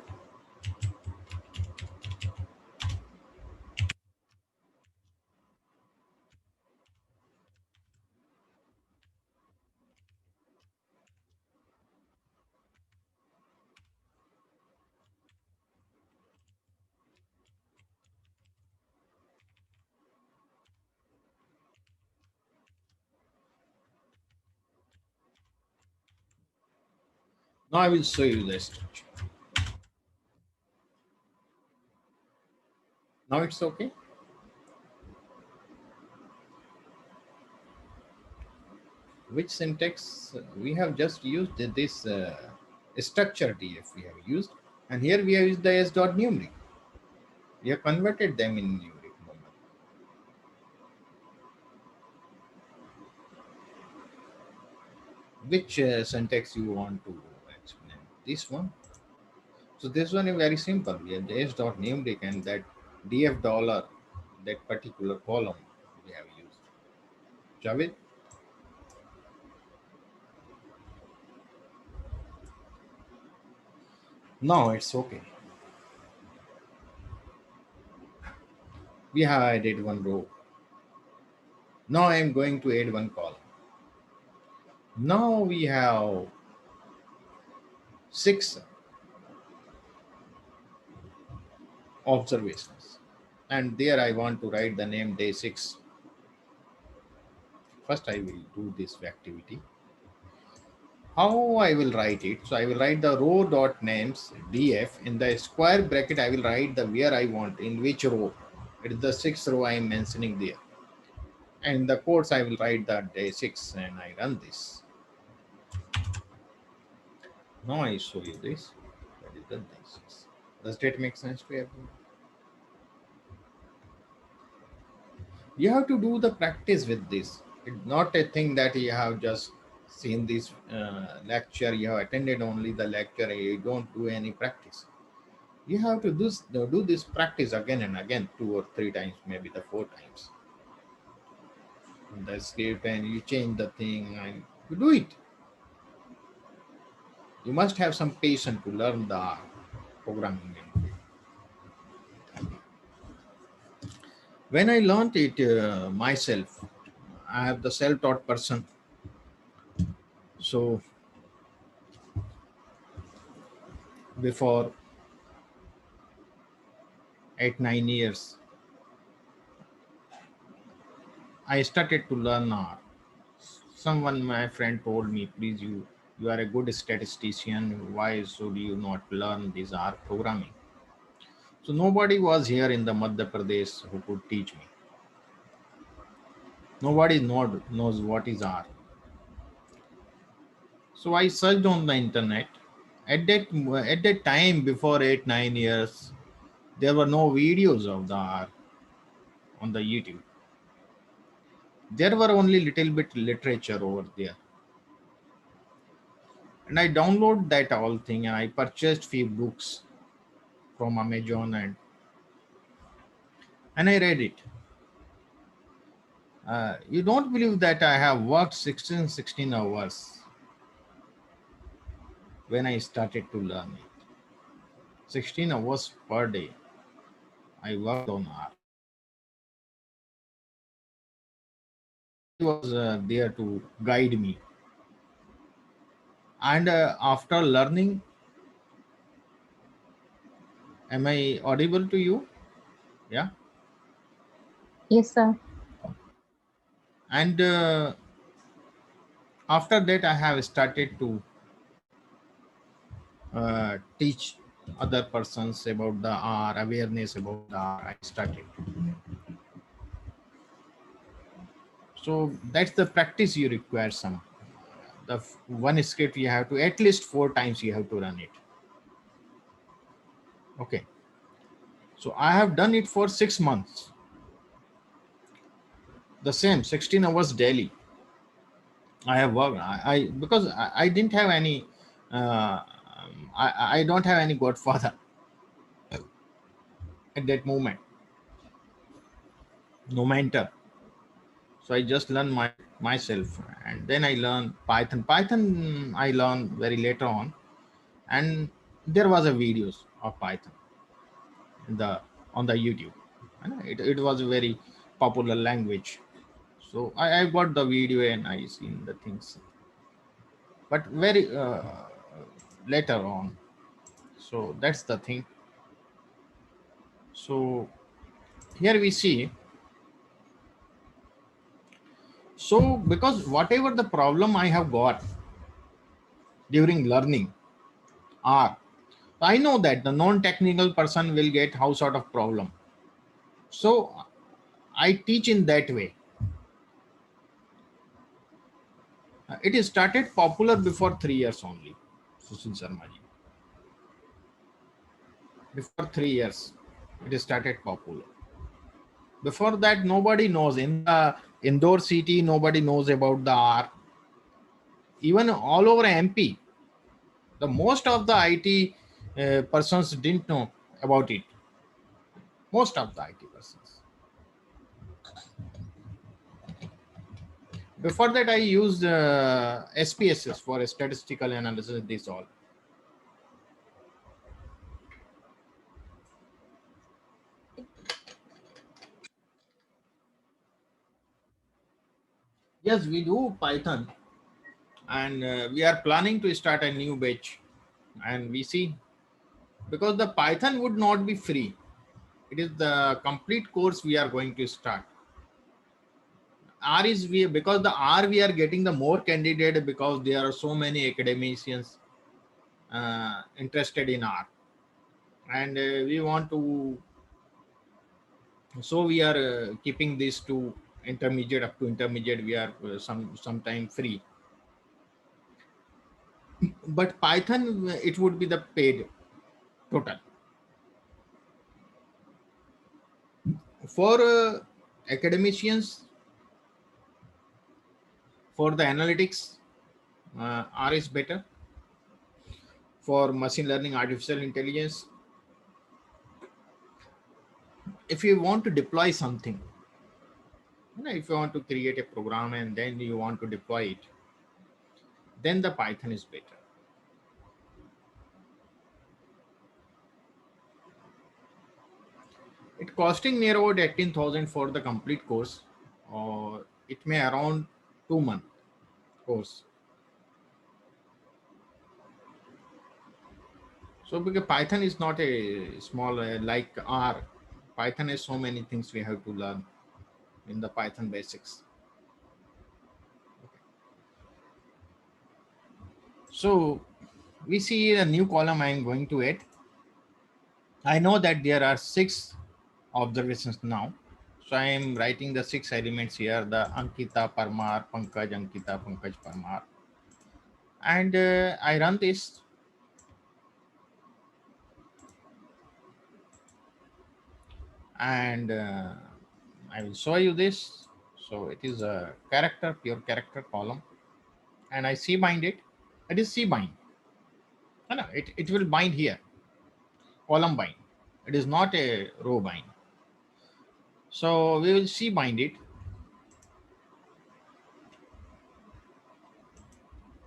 Now I will show you the structure. Now it's okay. Which syntax we have just used this structure df we have used, and here we have used the s dot numeric. We have converted them in numeric number. Which syntax you want to explain? This one. So this one is very simple. We have the s dot numeric and that df dollar, that particular column we have used. Javed? No, it's okay. We have added one row. Now I am going to add one column. Now we have 6 observations. And there I want to write the name day 6. First I will do this activity. How I will write it? So I will write the row dot names df. In the square bracket I will write the where I want, in which row. It is the 6th row I am mentioning there. And in the codes I will write the day 6 and I run this. Now I show you this. That is the day 6. Does that make sense to everyone? You have to do the practice with this. It's not a thing that you have just seen this lecture, you have attended only the lecture, you don't do any practice. You have to do this practice again and again, 2 or 3 times, maybe the 4 times. the script and you change the thing and you do it. You must have some patience to learn the programming language. When I learned it myself, I have the self-taught person. So before 8 9 years, I started to learn R. Someone, my friend, told me, "Please, you are a good statistician. Why should you not learn this R programming?" So nobody was here in the Madhya Pradesh who could teach me. Nobody knows what is R. So I searched on the internet. At that time, before 8 9 years, there were no videos of the R on the YouTube. There were only little bit literature over there, and I downloaded that whole thing and I purchased few books from Amazon and I read it. You don't believe that I have worked 16 hours when I started to learn it. 16 hours per day. I worked on R. Nobody was there to guide me. And after learning, am I audible to you? Yeah. Yes, sir. And after that, I have started to teach other persons about the R, awareness about the R. I started. So that's the practice you require some. One script you have to at least 4 times you have to run it. Okay. So I have done it for 6 months. The same 16 hours daily. I have worked. I because I didn't have any. I don't have any godfather at that moment. No mentor. So I just learned myself, and then I learned Python. Python I learned very later on, and there was a videos of Python in the on the YouTube. And it was a very popular language. So I got the video and I seen the things, but very later on. So that's the thing. So here we see. So because whatever the problem I have got during learning are, I know that the non-technical person will get how sort of problem. So I teach in that way. It is started popular before 3 years only. Sushil Sharma ji. Before 3 years, it is started popular. Before that, nobody knows. In the Indore city, nobody knows about the R. Even all over MP, the most of the IT persons didn't know about it. Most of the IT persons. Before that, I used SPSS for statistical analysis. This all. Yes, we do Python, and we are planning to start a new batch. And we see, because the Python would not be free. It is the complete course we are going to start. R is we, because the R we are getting the more candidate because there are so many academicians interested in R, and we want to. So we are keeping this to intermediate, up to intermediate. We are sometime free, but Python it would be the paid total for academicians. For the analytics, R is better. For machine learning, artificial intelligence, if you want to deploy something, If you want to create a program and then you want to deploy it, then the Python is better. It costing near about 18,000 for the complete course, or it may around 2 month course. So because Python is not a small like R, Python has so many things we have to learn in the Python basics. So we see a new column I am going to add. I know that there are 6 observations now. So I am writing the 6 elements here, the Ankita, Parmar, Pankaj, Ankita, Pankaj, Parmar. And I run this. And I will show you this. So it is a character, pure character column. And I C bind it. It is C bind. No, it will bind here, column bind. It is not a row bind. So we will C bind it.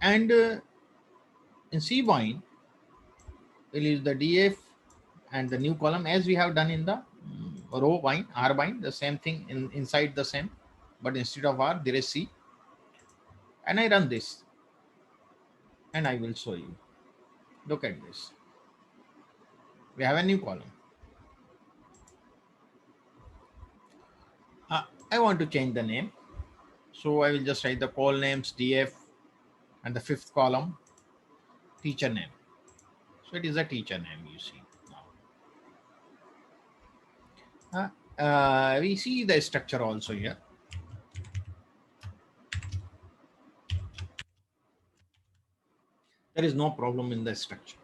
And in C bind, we'll use the df and the new column as we have done in the row bind, R bind, the same thing inside the same, but instead of R, there is C. And I run this and I will show you. Look at this. We have a new column. I want to change the name. So I will just write the call names df and the 5th column teacher name. So it is a teacher name you see now. We see the structure also here. There is no problem in the structure.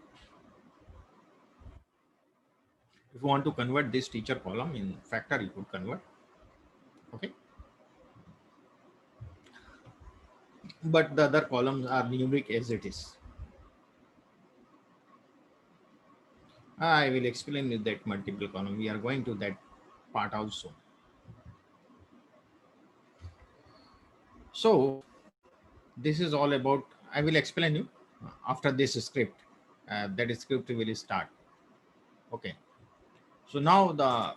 If you want to convert this teacher column in factor, you could convert. Okay. But the other columns are numeric as it is. I will explain with that multiple column. We are going to that part also. So this is all about, I will explain you after this script. That script will start. Okay. So now the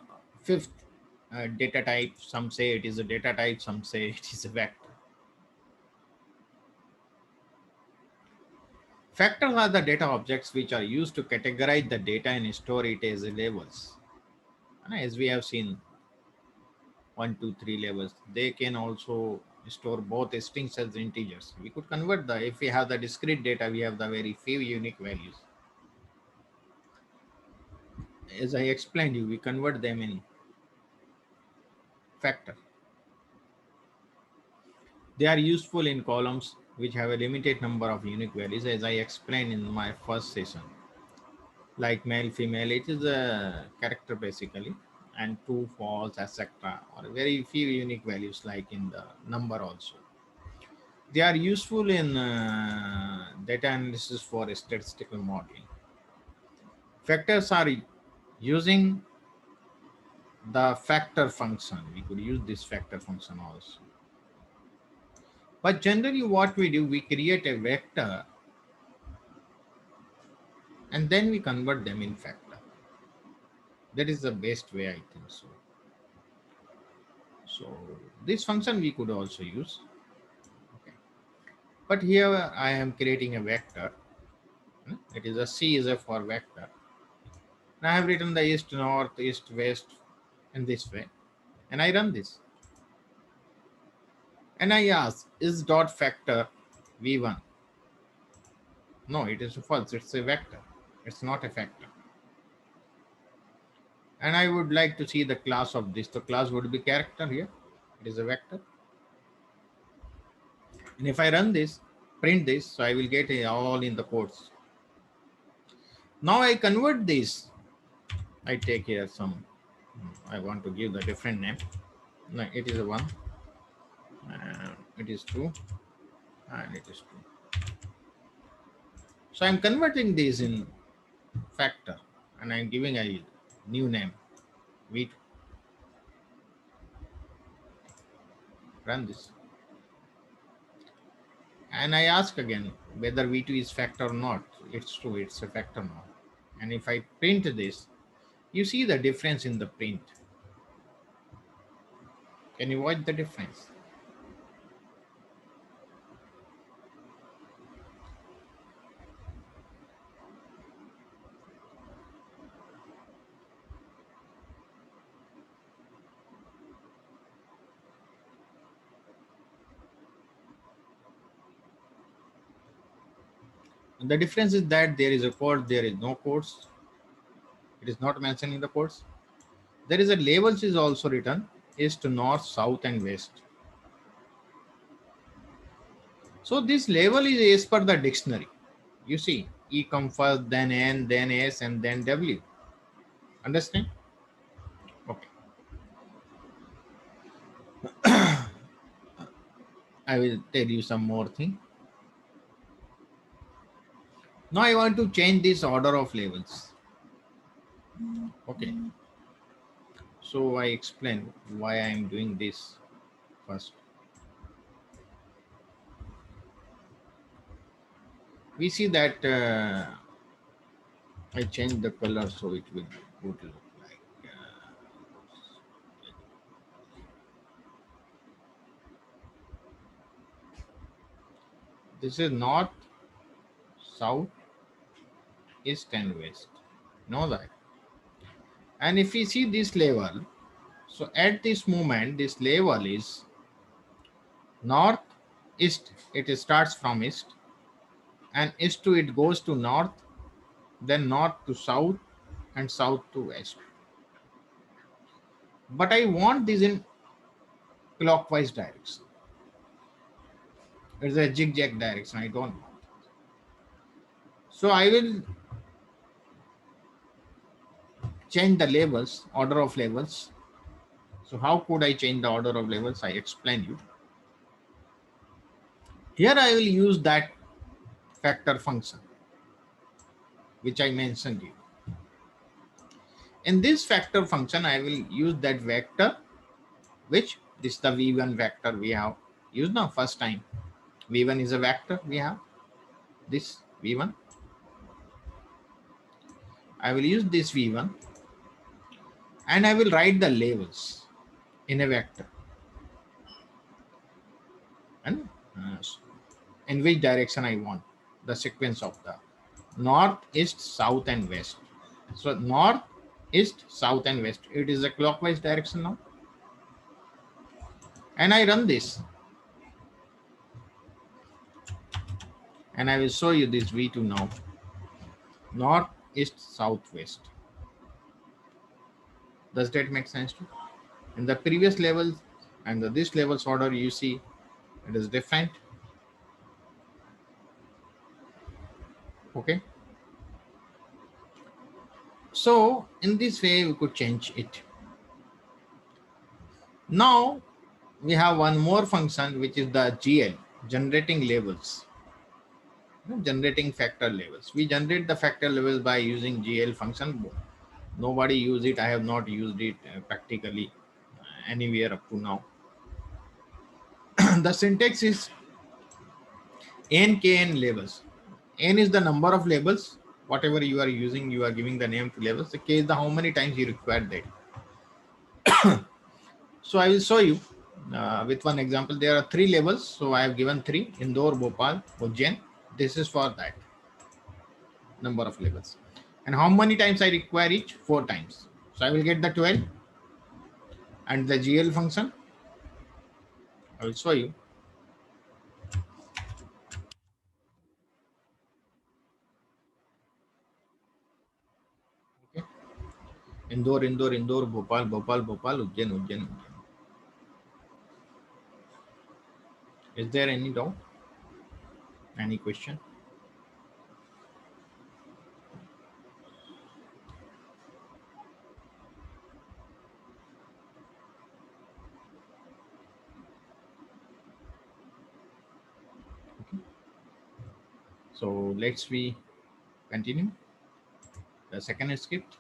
5th data type, some say it is a data type, some say it is a vector. Factors are the data objects which are used to categorize the data and store it as labels. And as we have seen, 1, 2, 3 levels, they can also store both strings as integers. We could convert if we have the discrete data, we have the very few unique values. As I explained you, we convert them in factor. They are useful in columns which have a limited number of unique values, as I explained in my first session. Like male, female, it is a character basically, and true, false, etc. Or very few unique values like in the number also. They are useful in data analysis for statistical modeling. Factors are using the factor function. We could use this factor function also. But generally what we do, we create a vector and then we convert them in factor. That is the best way, I think so. So this function we could also use. Okay. But here I am creating a vector. It is a C is a for vector. And I have written the east, north, east, west in this way. And I run this. And I ask, is dot factor V1? No, it is false. It's a vector. It's not a factor. And I would like to see the class of this. The class would be character here. It is a vector. And if I run this, print this, so I will get all in the quotes. Now I convert this. I take here some, I want to give the different name. No, it is a 1. It is 2. And it is 2. So I'm converting these in factor and I'm giving a new name, V2. Run this. And I ask again whether V2 is factor or not. It's true, it's a factor now. And if I print this, you see the difference in the print. Can you watch the difference? The difference is that there is a code, there is no codes. It is not mentioned in the codes. There is a labels is also written east, north, south, and west. So this label is as per the dictionary. You see, E come first, then N, then S, and then W. Understand? Okay. I will tell you some more thing. Now I want to change this order of labels. Okay. So I explain why I am doing this first. We see that I change the color so it will would look like this is north, south, east, and west. Know that. And if we see this level, so at this moment, this level is north, east. It starts from east, and east to it goes to north, then north to south, and south to west. But I want this in clockwise direction. It's a zigzag direction. I don't want. So I will change the labels, order of labels. So how could I change the order of labels? I explain you. Here I will use that factor function which I mentioned you. In this factor function, I will use that vector, which this is the v1 vector we have used now first time. V1 is a vector we have. This v1. I will use this v1 and I will write the labels in a vector. And in which direction I want the sequence of the north, east, south, and west. So north, east, south, and west. It is a clockwise direction now. And I run this. And I will show you this V2 now. North, east, south, west. Does that make sense to you? In the previous level and this level's order, you see it is different. Okay. So in this way, we could change it. Now we have one more function, which is the GL, generating labels. Generating factor labels. We generate the factor labels by using GL function. Nobody use it. I have not used it practically anywhere up to now. The syntax is NKN labels. N is the number of labels. Whatever you are using, you are giving the name to labels. The K is the how many times you require that. So I will show you with one example. There are 3 labels. So I have given 3: Indore, Bhopal, Ujjain. This is for that number of labels. And how many times I require each? 4 times. So I will get the 12 and the GL function. I will show you. Okay. Indore, Indore, Indore, Bhopal, Bhopal, Bhopal, Ujjain, Ujjain, Ujjain. Is there any doubt? Any question? So let's we continue the second script.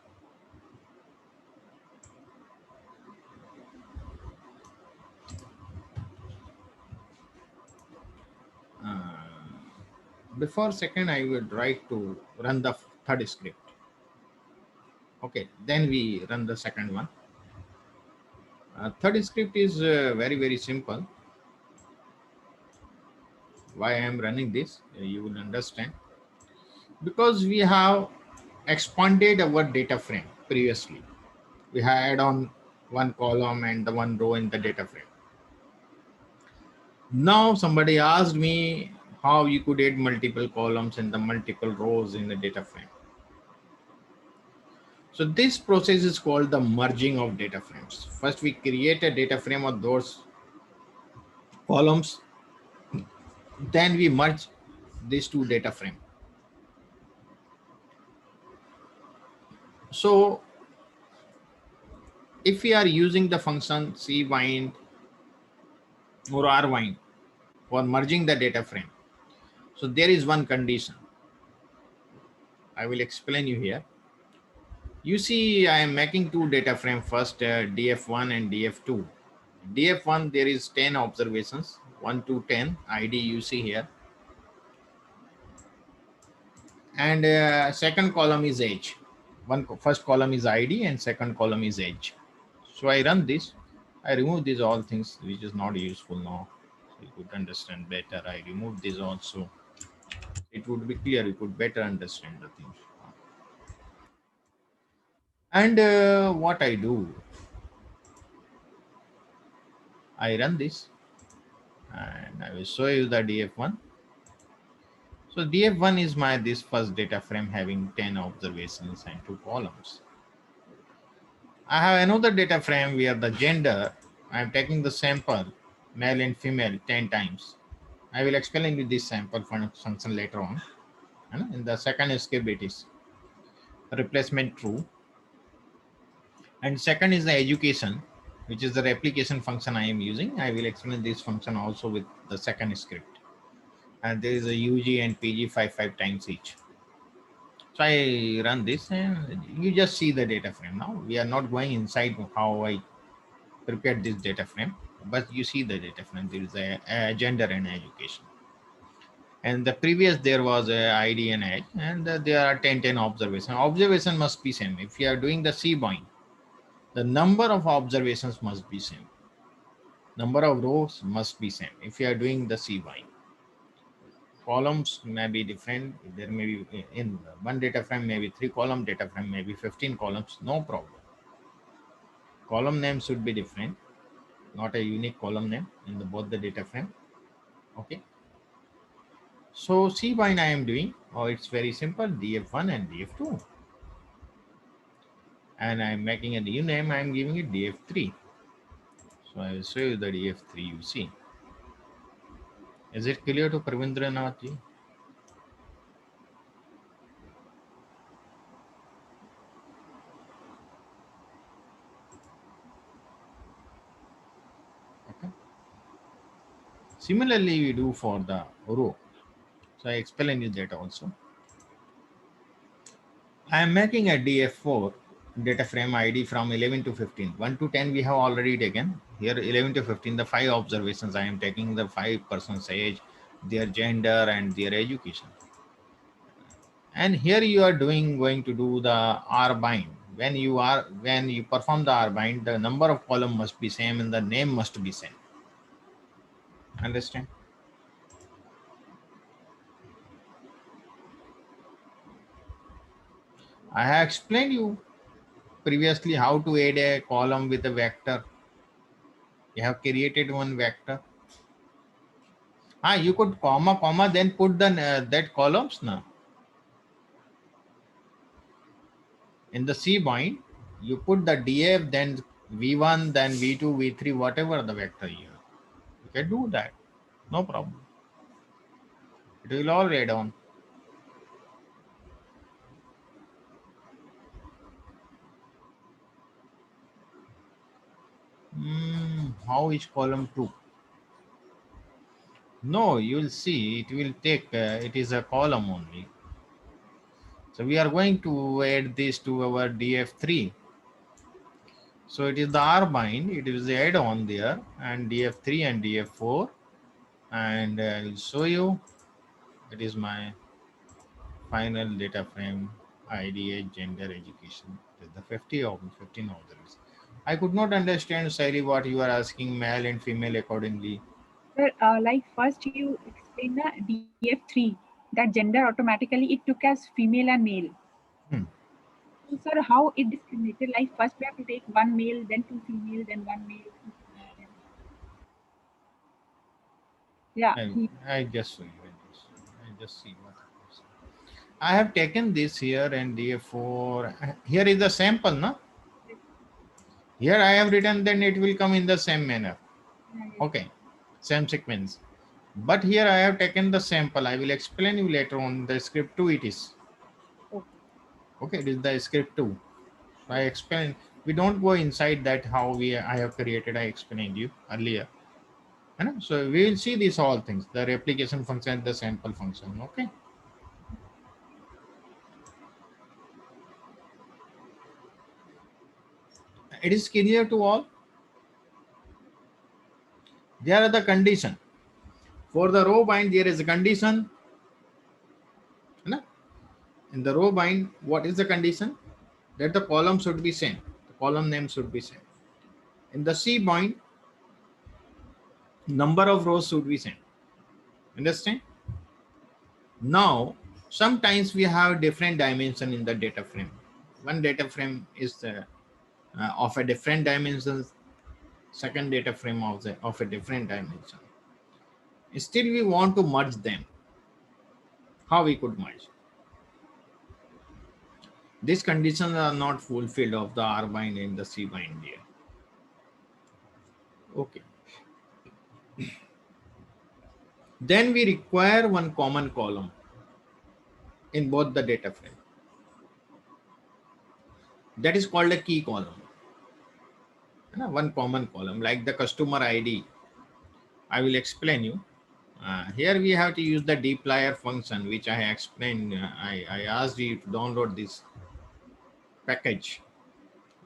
Before second, I would write to run the third script. Okay, then we run the second one. Third script is very simple. Why I am running this, you will understand. Because we have expanded our data frame previously. We had on one column and the one row in the data frame. Now somebody asked me how you could add multiple columns and the multiple rows in the data frame. So this process is called the merging of data frames. First, we create a data frame of those columns. Then we merge these two data frame. So if we are using the function cbind or R1 for merging the data frame, so there is one condition. I will explain you here. You see, I am making two data frame first, df1 and df2. df1 there is 10 observations, 1 to 10 id you see here, and second column is age. First column is id and second column is age. So I run this, I remove these all things which is not useful now, so you could understand better. I remove this also, it would be clear, you could better understand the things. And what I do, I run this and I will show you the df1. So df1 is my this first data frame having 10 observations and 2 columns. I have another data frame where the gender, I am taking the sample male and female 10 times. I will explain you this sample function later on. And in the second script it is replacement true. And second is the education, which is the replication function I am using. I will explain this function also with the second script. And there is a UG and PG 5 times each. So I run this and you just see the data frame. Now we are not going inside how I prepared this data frame, but you see the data frame. There is a gender and education. And the previous there was a ID and age, and there are 10 observation. Observation must be same. If you are doing the cbind, the number of observations must be same. Number of rows must be same. If you are doing the cbind, columns may be different. There may be in one data frame, maybe 3 column data frame, maybe 15 columns, no problem. Column name should be different, not a unique column name in the both the data frame. Okay. So cbind I am doing, oh, it's very simple, df1 and df2. And I'm making a new name, I'm giving it df3. So I will show you the df3, you see. Is it clear to Pravindranath ji? Okay. Similarly, we do for the row. So I explain you that also. I am making a df4 data frame ID from 11 to 15. 1 to 10 we have already taken. Here 11 to 15, the 5 observations I am taking, the 5 persons age, their gender and their education. And here you are going to do the R bind. When you perform the R bind, the number of column must be same and the name must be same. Understand? I have explained you previously how to add a column with a vector. You have created one vector. You could comma, then put the that columns now. In the C bind, you put the df, then v1, then v2, v3, whatever the vector you have. You can do that. No problem. It will all add on. How is column 2? No, you will see it will take, it is a column only. So we are going to add this to our df3. So it is the R bind, it is the add on there, and df3 and df4. And I'll show you. It is my final data frame, ID, age, gender, education. The 50 of 15 of them. I could not understand, Sally, what you are asking, male and female accordingly. Sir, like first you explained the DF3, that gender automatically it took as female and male. Hmm. So, sir, how it discriminated? Like first we have to take one male, then two female, then one male, two female. Then... Yeah, I just saw you. I just see what it is. I have taken this here and therefore here is the sample, no? yes, Here I have written, then it will come in the same manner. yeah, yes, Okay, same sequence. But here I have taken the sample. I will explain you later on the script 2 it is. okay, Okay, it is the script 2. So I yes, explain. We don't go inside that how I have created. I explained you earlier. So we will see these all things, the replication function, the sample function. Okay. It is clear to all. There are the condition. For the row bind, there is a condition. है In the row bind, what is the condition? That the column should be same. The column name should be same. In the C bind, number of rows should be same. Understand? Now, sometimes we have different dimension in the data frame. One data frame is of a different dimension. Second data frame of a different dimension. Still, we want to merge them. How we could merge? These conditions are not fulfilled of the R bind and the C bind here. Okay. Then we require one common column in both the data frame. That is called a key column. One common column like the customer ID. I will explain you. Here we have to use the dplyr function, which I explained. I asked you to download this package.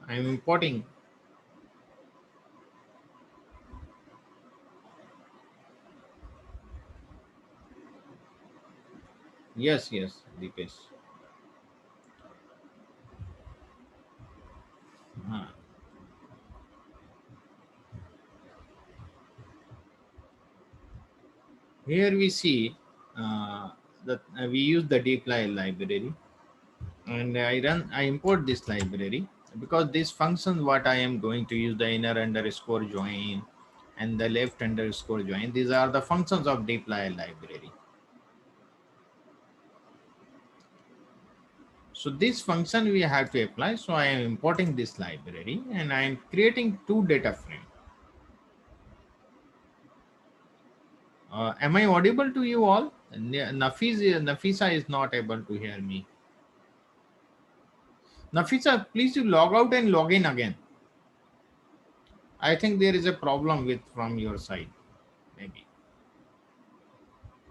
I am importing. Yes, Deepesh. Uh, Here we see that we use the dplyr library, and I import this library because this function what I am going to use, the inner underscore join and the left underscore join, these are the functions of dplyr library. So this function we have to apply. So I am importing this library and I am creating two data frame. Am I audible to you all? Nafisa is not able to hear me. Nafisa, please you log out and log in again. I think there is a problem with from your side, maybe.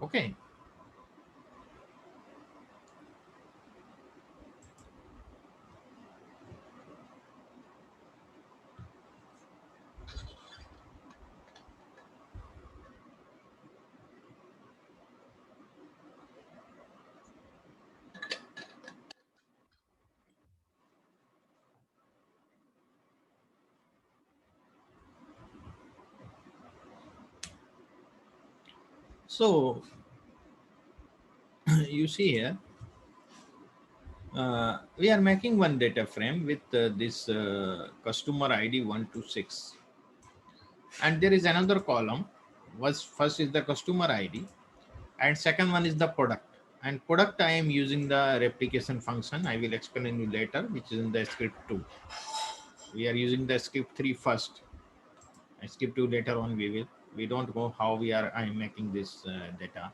Okay. So you see here, we are making one data frame with this customer ID 126, and there is another column. First is the customer ID, and second one is the product. And product I am using the replication function. I will explain you later, which is in the script 2. We are using the script 3 first. Script 2 later on we don't know how I am making this data.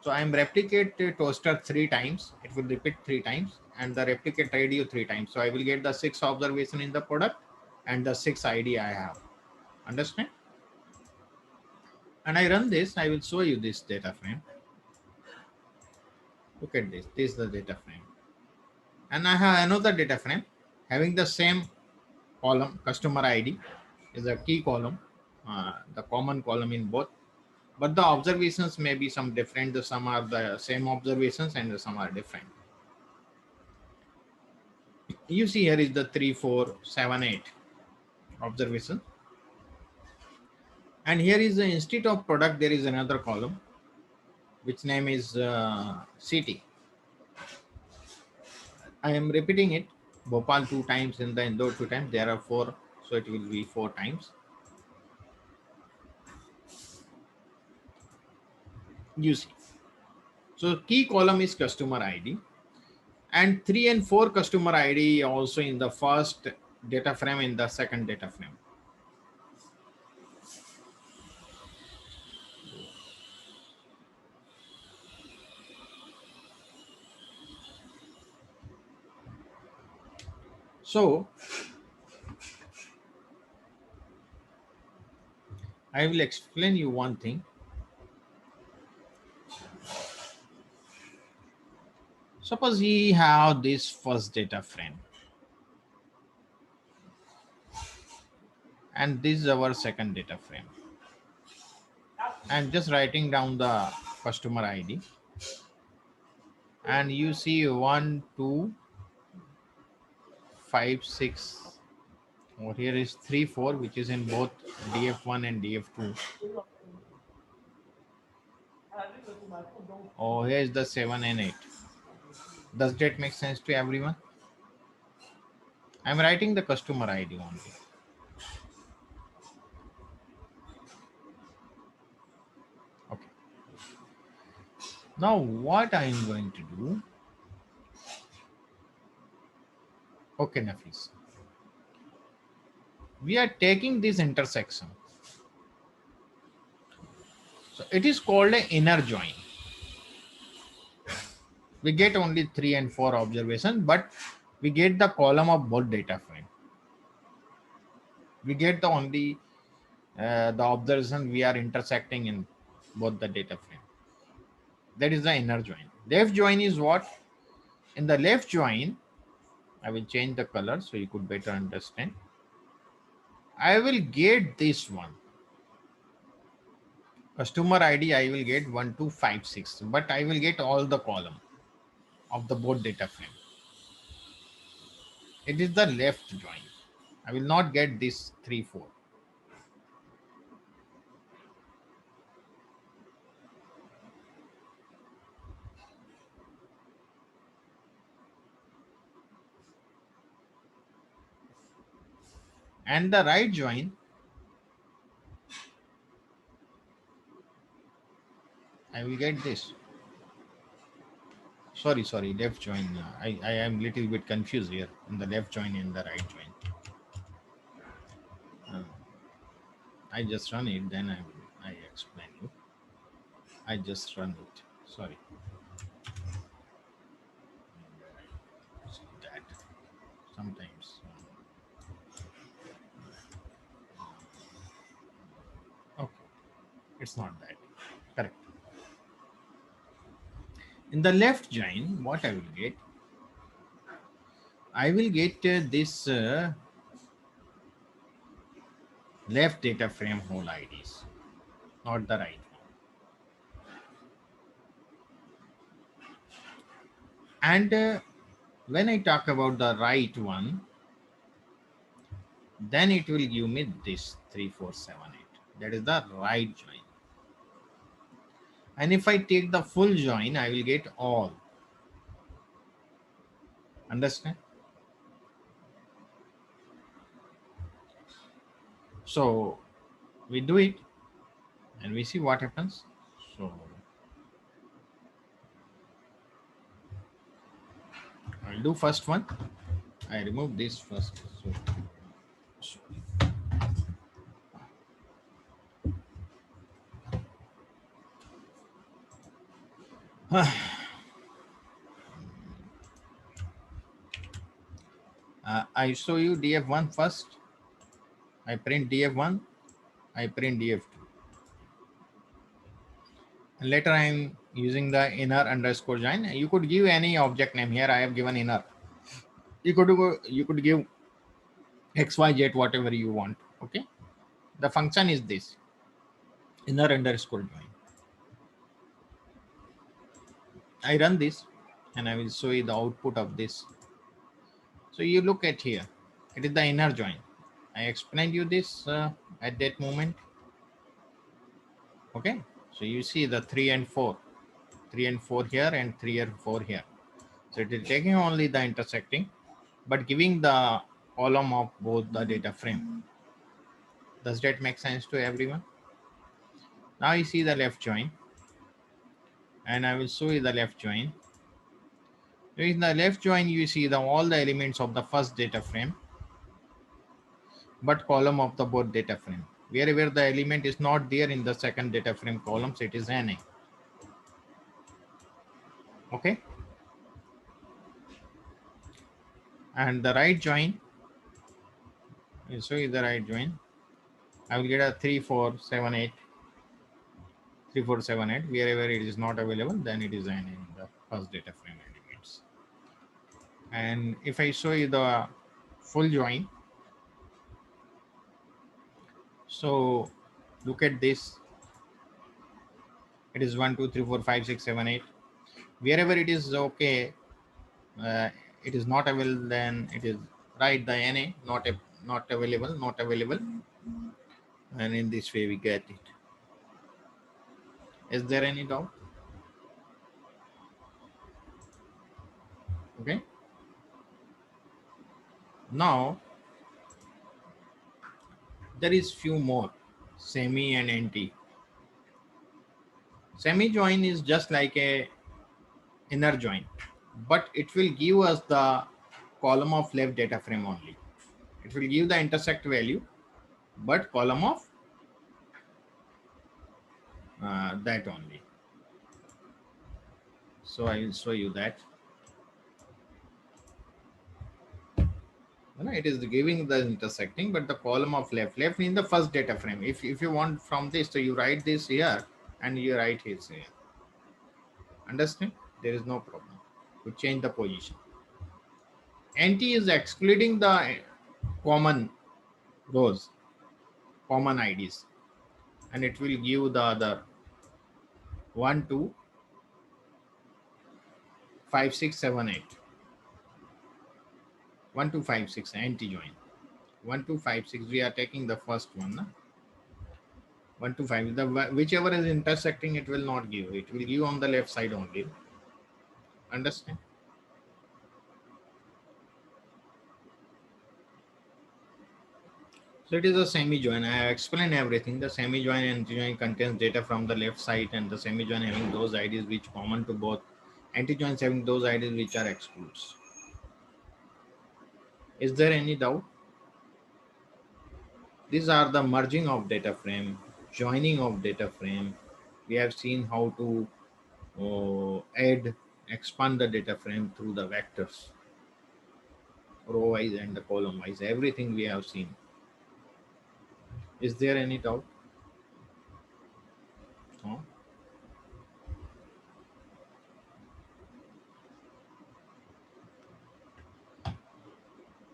So I am replicate toaster 3 times. It will repeat 3 times, and the replicate radio 3 times. So I will get the 6 observation in the product and the 6 ID I have. Understand? And I run this. I will show you this data frame. Look at this. This is the data frame. And I have another data frame having the same column. Customer ID is a key column, the common column in both. but the observations may be some different. Some are the same observations and some are different. You see here is the 3, 4, 7, 8 observation, and here is the instead of product there is another column which name is CT. I am repeating it, Bhopal 2 times in the Indore 2 times. There are 4, so it will be 4 times. You see. So key column is customer ID, and 3 and 4 customer ID also in the first data frame, in the second data frame. So I will explain you one thing. Suppose we have this first data frame, and this is our second data frame. I'm just writing down the customer ID, and you see 1, 2, 5, 6. Or here is 3, 4, which is in both DF1 and DF2. Oh, here is the 7 and 8. Does that make sense to everyone? I'm writing the customer ID only. Okay. Now what I am going to do? Okay, Nafis. We are taking this intersection. So it is called an inner join. We get only 3 and 4 observation, but we get the column of both data frame. We get the only the observation we are intersecting in both the data frame. That is the inner join. Left join is what? In the left join, I will change the color so you could better understand. I will get this one. Customer ID I will get 1, 2, 5, 6, but I will get all the column of the both data frame. It is the left join. I will not get this 3, 4. And the right join, I will get this. Sorry, left join. I am little bit confused here in the left join and the right join. I just run it, then I explain you. I just run it. Sorry. That sometimes. Okay, it's not that. Correct. In the left join, what I will get? I will get this left data frame whole IDs, not the right one. And when I talk about the right one, then it will give me this 3, 4, 7, 8. That is the right join. And if I take the full join, I will get all. Understand? So we do it and we see what happens. So I'll do first one. I remove this first. I show you DF1 first. I print DF1. I print DF2. And later I am using the inner underscore join. You could give any object name here. I have given inner. You could give XYZ whatever you want. Okay. The function is this. inner underscore join. I run this and I will show you the output of this. So you look at here, it is the inner join. I explained you this at that moment. Okay, so you see the 3 and 4, 3 and 4 here and 3 and 4 here. So it is taking only the intersecting, but giving the column of both the data frame. Does that make sense to everyone? Now you see the left join, and I will show you the left join. In the left join, you see all the elements of the first data frame, but column of the both data frame. Wherever the element is not there in the second data frame columns, it is NA. Okay. And the right join, I'll show you the right join. I will get a 3, 4, 7, 8. 3, 4, 7, 8. Wherever it is not available, then it is NA in the first data frame elements. And if I show you the full join, so look at this. It is 1, 2, 3, 4, 5, 6, 7, 8. Wherever it is okay, it is not available, then it is write the NA, not available, not available. And in this way we get it. Is there any doubt? Okay. Now there is few more, semi and anti. Semi join is just like a inner join, but it will give us the column of left data frame only. It will give the intersect value, but column of that only. So I will show you that. It is giving the intersecting, but the column of left in the first data frame. If you want from this, so you write this here and you write his here. Understand? There is no problem. We change the position. Anti is excluding the common rows, common IDs, and it will give the other 1, 2, 5, 6, 7, 8. 1, 2, 5, 6 anti join. 1, 2, 5, 6. We are taking the first one. Na? 1 to 5. The whichever is intersecting, it will not give. It will give on the left side only. Understand? So it is a semi-join. I have explained everything. The semi-join and anti-join contains data from the left side, and the semi-join having those IDs which common to both. Anti-joins having those IDs which are excludes. Is there any doubt? These are the merging of data frame, joining of data frame. We have seen how to add, expand the data frame through the vectors, row wise and the column wise. Everything we have seen. Is there any doubt? No?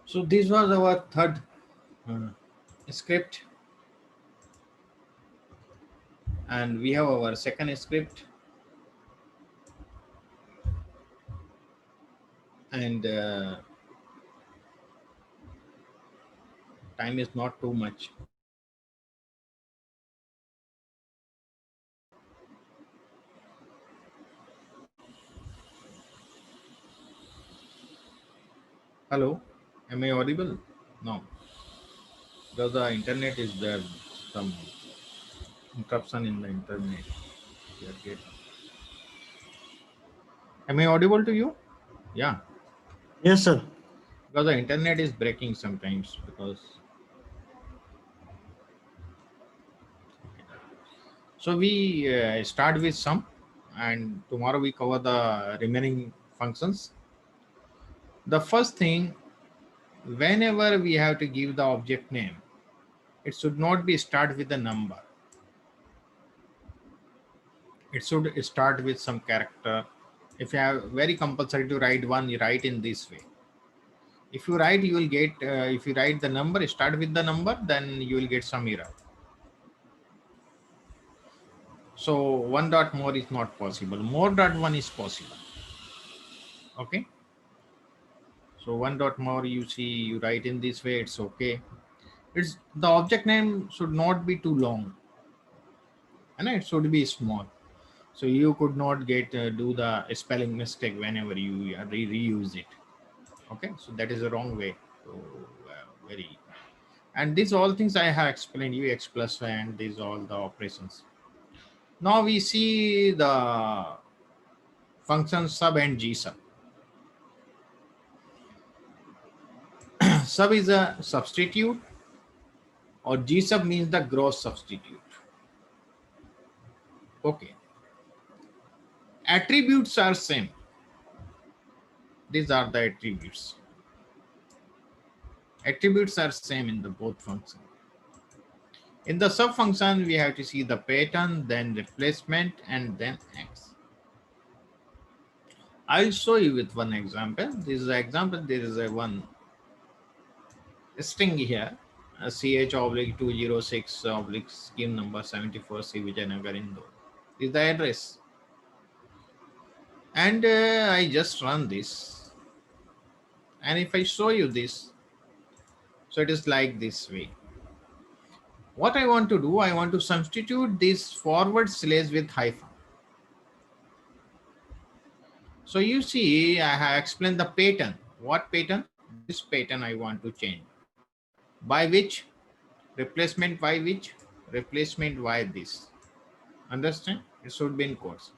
So this was our third script, and we have our second script, and time is not too much. Hello, am I audible? No, because the internet is there, some interruption in the internet. We are getting. Am I audible to you? Yeah, Yes, sir. because the internet is breaking sometimes. Because so we start with some, and tomorrow we cover the remaining functions. The first thing, whenever we have to give the object name, it should not be start with a number. It should start with some character. If you have very compulsory to write one, you write in this way. If you write, you will get, if you write the number, start with the number, then you will get some error. So 1 dot more is not possible. More dot 1 is possible. Okay. So 1 dot more, you see, you write in this way, it's okay. It's the object name should not be too long, and it should be small. So you could not get do the spelling mistake whenever you reuse it. Okay, so that is the wrong way. So very, and these all things I have explained you, x plus y, and these all the operations. Now we see the function sub and g sub. Sub is a substitute, or g sub means the gross substitute. Okay, attributes are same. These are the attributes. Attributes are same in the both functions. In the sub function, we have to see the pattern, then replacement, and then x. I'll show you with one example. This is an example. There is a one string here, a ch oblique 206 oblique scheme number 74C Vijayanagar Indore. This is the address. And I just run this. And if I show you this, so it is like this way. What I want to do, I want to substitute this forward slash with hyphen. So you see, I have explained the pattern. What pattern? This pattern I want to change. By which? Replacement by which? Replacement by this. Understand? It should be in quotes.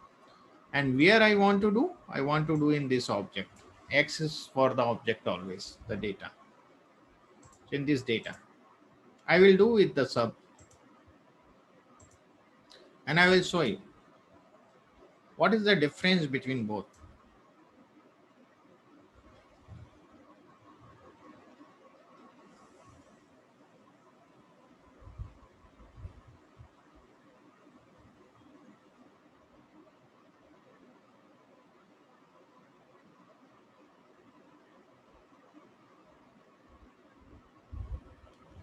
And where I want to do? I want to do in this object. X is for the object always, the data. So in this data. I will do with the sub. And I will show you. What is the difference between both?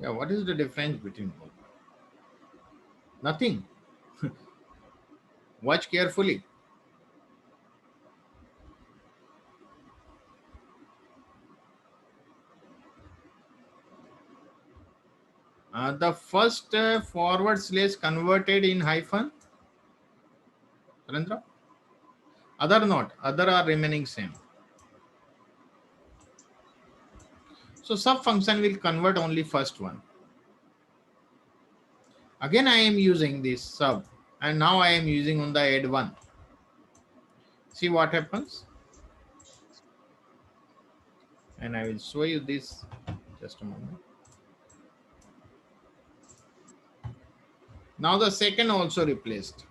Yeah, what is the difference between both? Nothing. Watch carefully. The first forward slash converted in hyphen. Surendra? Other not. Other are remaining same. So sub function will convert only first one. Again I am using this sub, and now I am using on the add one. See what happens? And I will show you this. Just a moment. Now the second also replaced,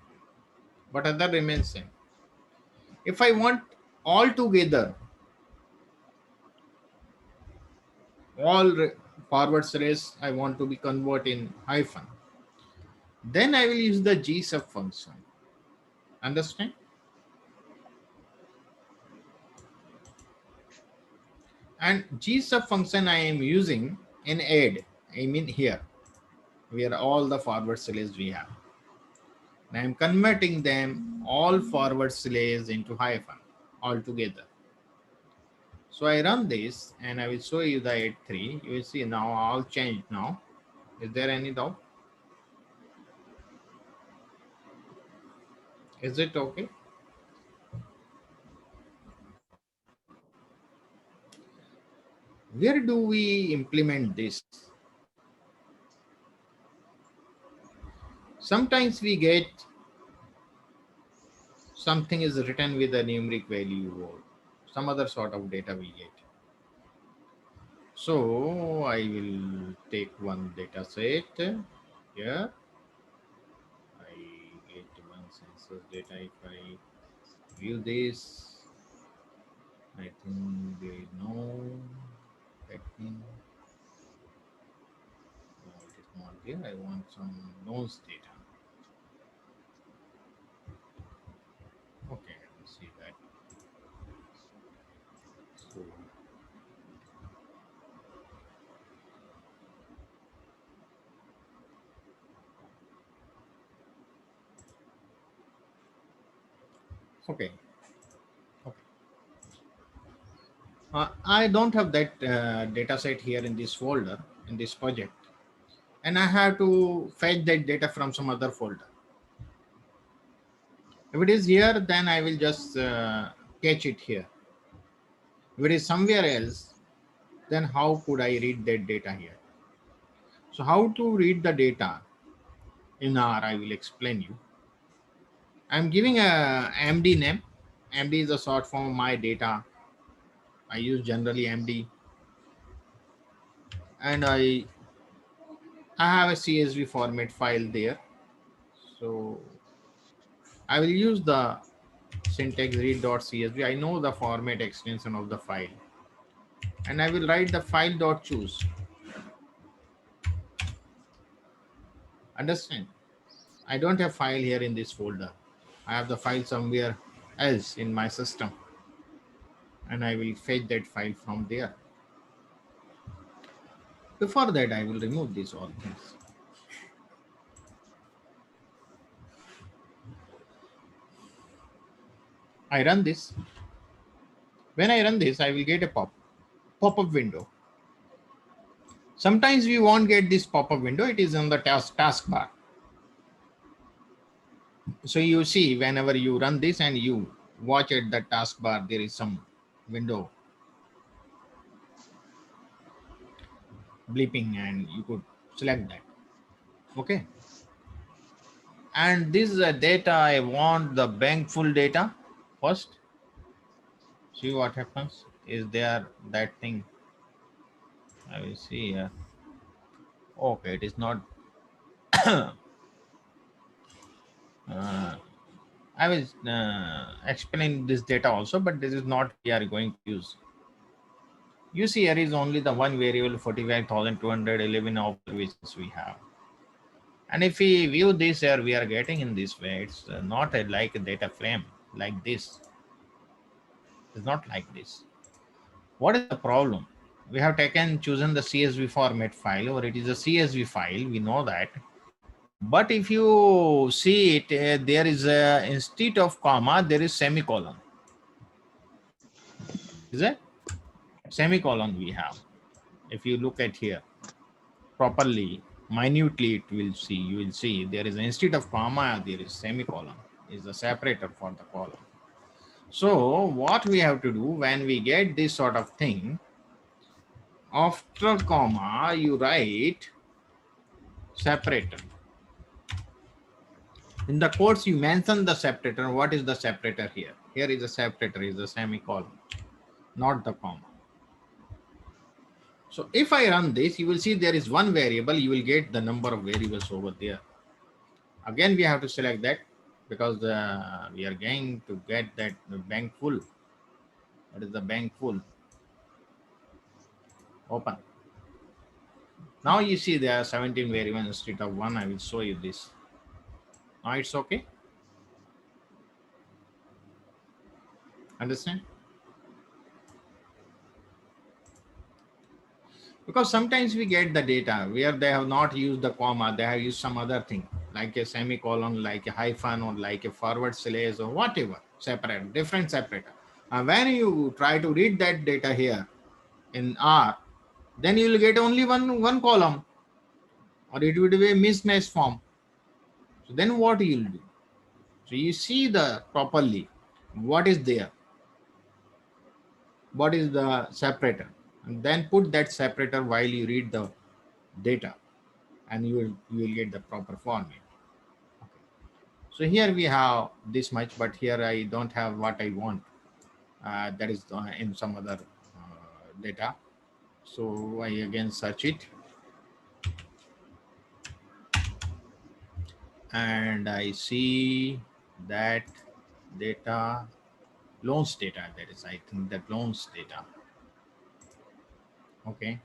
but other remains same. If I want all together, all forward slash I want to be convert in hyphen, then I will use the g sub function. Understand? And g sub function I am using in add. I mean here, where all the forward slash we have. And I am converting them all forward slash into hyphen all together. So I run this and I will show you the add 3. You will see now all changed now. Is there any doubt? Is it okay? Where do we implement this? Sometimes we get something is written with a numeric value or some other sort of data we get. So I will take one data set here. I get one census data. If I view this, I think they know that thing. No, it is not there. I want some nose data. Okay, let me see that. So Okay. Okay. I don't have that data set here in this folder, in this project, and I have to fetch that data from some other folder. If it is here, then I will just catch it here. If it is somewhere else, then how could I read that data here? So how to read the data in R, I will explain you. I'm giving a MD name. MD is a short form of my data. I use generally MD, and I have a CSV format file there. So I will use the syntax read.csv. I know the format extension of the file, and I will write the file.choose. Understand? I don't have file here in this folder. I have the file somewhere else in my system, and I will fetch that file from there. Before that, I will remove these all things. I run this. When I run this, I will get a pop-up window. Sometimes we won't get this pop-up window. It is on the taskbar. So you see, whenever you run this and you watch at the taskbar, there is some window bleeping, and you could select that. Okay. And this data, I want the bank full data first. See what happens. Is there that thing? I will see here. Okay, it is not. I will explain this data also, but this is not we are going to use. You see, here is only the one variable 45,211 observations we have. And if we view this here, we are getting in this way. It's not like a data frame like this. It's not like this. What is the problem? We have chosen the CSV format file, or it is a CSV file. We know that. But if you see it, there is instead of comma, there is semicolon. Is it? Semicolon we have. If you look at here properly, minutely, you will see there is instead of comma, there is semicolon, is the separator for the column. So what we have to do when we get this sort of thing, after comma, you write separator. In the quotes, you mention the separator. What is the separator here? Here is a separator, is a semicolon, not the comma. So if I run this, you will see there is one variable. You will get the number of variables over there. Again, we have to select that because we are going to get that bank full. That is the bank full. Open. Now you see there are 17 variables instead of one. I will show you this. Now it's okay. Understand? Because sometimes we get the data where they have not used the comma, they have used some other thing like a semicolon, like a hyphen, or like a forward slash, or whatever, separate, different separator. When you try to read that data here in R, then you will get only one column, or it would be a mismatched form. So then what you will do? So you see the properly what is there, what is the separator, and then put that separator while you read the data, and you will get the proper format. Okay. So here we have this much, but here I don't have what I want. That is in some other data. So I again search it, and I see that data, loans data. That is, I think, that loans data. Okay.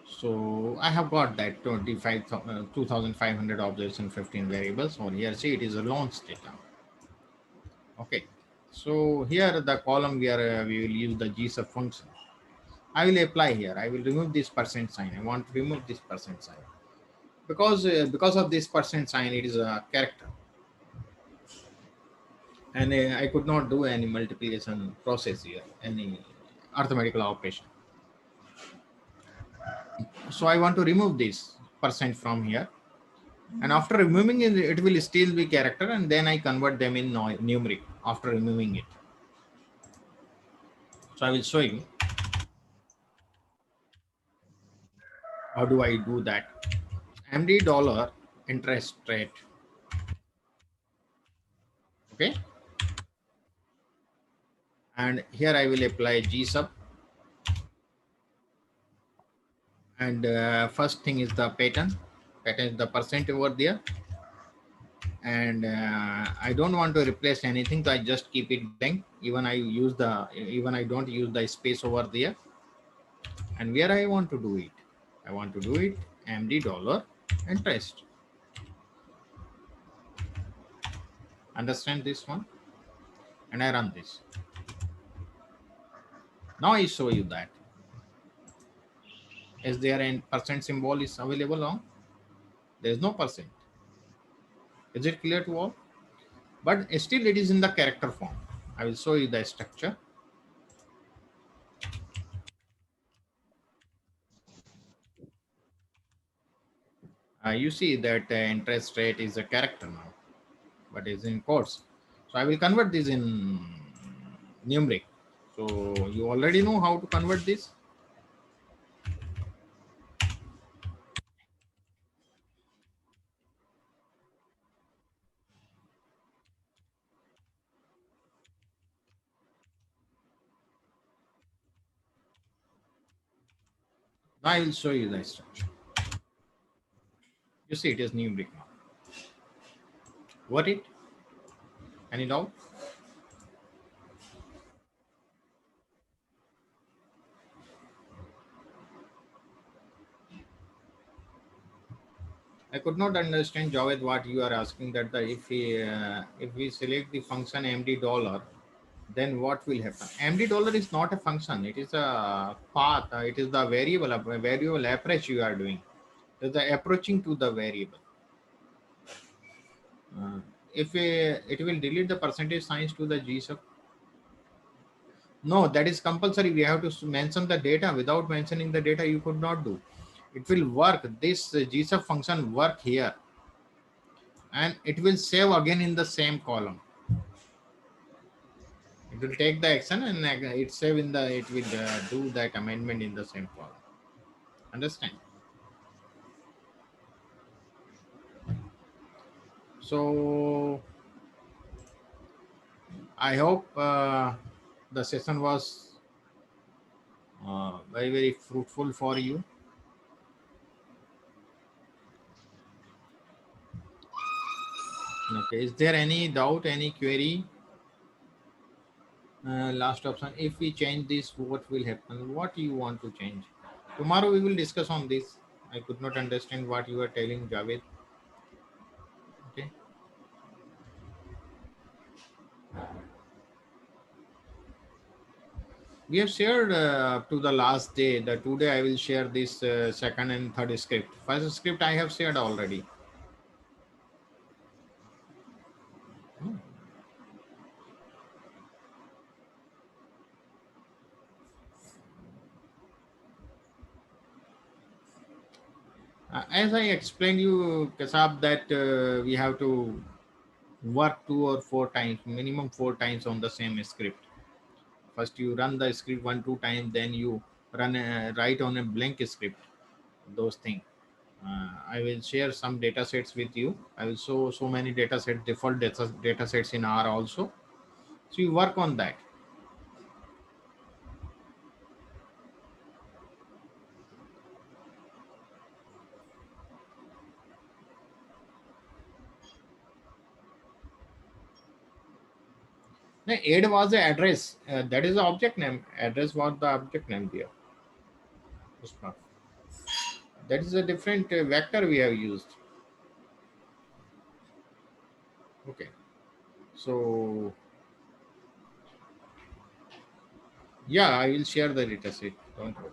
So I have got that 2,500 objects and 15 variables. Or here, see, it is a loans data. Okay. So here the column where we will use the GSub function. I will apply here. I will remove this percent sign. I want to remove this percent sign because of this percent sign, it is a character. and I could not do any multiplication process here, any arithmetical operation. So I want to remove this percent from here, and after removing it, it will still be character, and then I convert them in numeric after removing it. So I will show you how do I do that. MD dollar interest rate. Okay, and here I will apply G sub, and first thing is the pattern is the percent over there, and I don't want to replace anything, so I just keep it blank. Even I don't use the space over there. And where I want to do it, MD dollar interest. Understand this one? And I run this. Now I show you that is there a percent symbol is available on? There is no percent. Is it clear to all? But still it is in the character form. I will show you the structure. You see that interest rate is a character now, but is in quotes. So I will convert this in numeric. So you already know how to convert this. Now I will show you the structure. You see it is numeric now. What it? Any doubt? I could not understand, Javed, what you are asking, that if we select the function MD dollar, then what will happen? MD dollar is not a function. It is a path. It is the variable approach you are doing. It is the approaching to the variable. If it will delete the percentage signs to the G sub. No, that is compulsory. We have to mention the data. Without mentioning the data, you could not do. It will work. This G sub function work here, and it will save again in the same column. It will take the action and it save in the. It will do that amendment in the same column. Understand? So I hope the session was very fruitful for you. Okay, is there any doubt, any query? Last option, if we change this, what will happen? What you want to change? Tomorrow we will discuss on this. I could not understand what you are telling, Javed. Okay. We have shared up to the last day. The today I will share this second and third script. First script I have shared already. Hmm. As I explained you, Kasab, that we have to work 2 or 4 times, minimum 4 times on the same script. First you run the script 1-2 times, then you write on a blank script those things. I will share some data sets with you. I will show so many data sets, default data sets in R also. So you work on that. Now, add was the address. That is the object name. Address was the object name there. That is a different vector we have used. Okay. So, yeah, I will share the data set. Don't worry.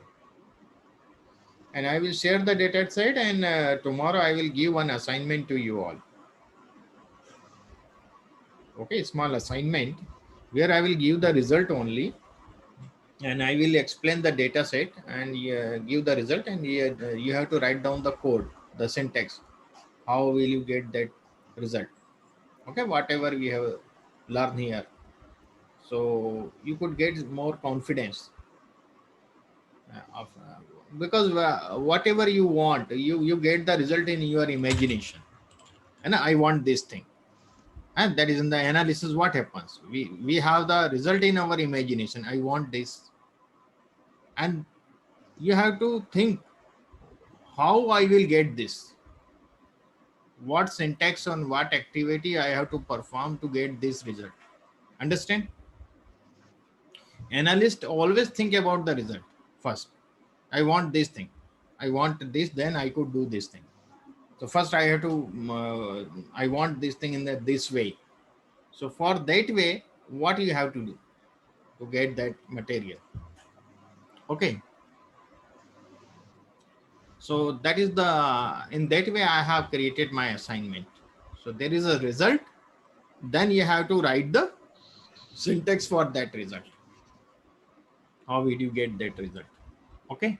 And I will share the data set, and tomorrow I will give one assignment to you all. Okay, small assignment where I will give the result only, and I will explain the data set and give the result, and you have to write down the code, the syntax. How will you get that result? Okay, whatever we have learned here. So you could get more confidence because whatever you want, you get the result in your imagination. And I want this thing. And that is in the analysis what happens. We have the result in our imagination. I want this. And you have to think how I will get this. What syntax on what activity I have to perform to get this result. Understand? Analyst always think about the result first. I want this thing. I want this, then I could do this thing. So first I have to, I want this thing in this way. So for that way, what you have to do to get that material? Okay. So that is in that way I have created my assignment. So there is a result, then you have to write the syntax for that result. How will you get that result? Okay.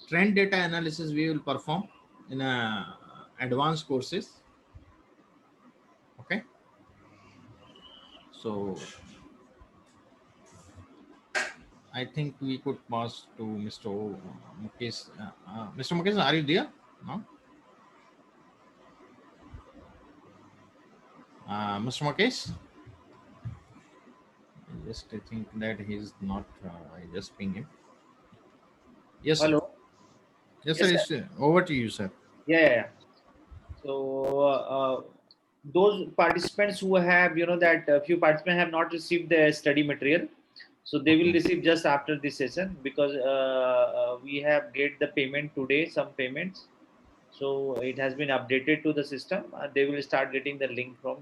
Trend data analysis we will perform in advanced courses. Okay. So I think we could pass to Mr. Mukesh. Mr. Mukesh, are you there? No? Mr. Mukesh? I think that he's not. I just ping him. Yes, sir. Hello. Yes, Yes, sir. sir. It's, over to you, sir. Yeah. So those participants who have, that few participants have not received the study material, so they will receive just after this session because we have get the payment today, some payments. So it has been updated to the system, and they will start getting the link from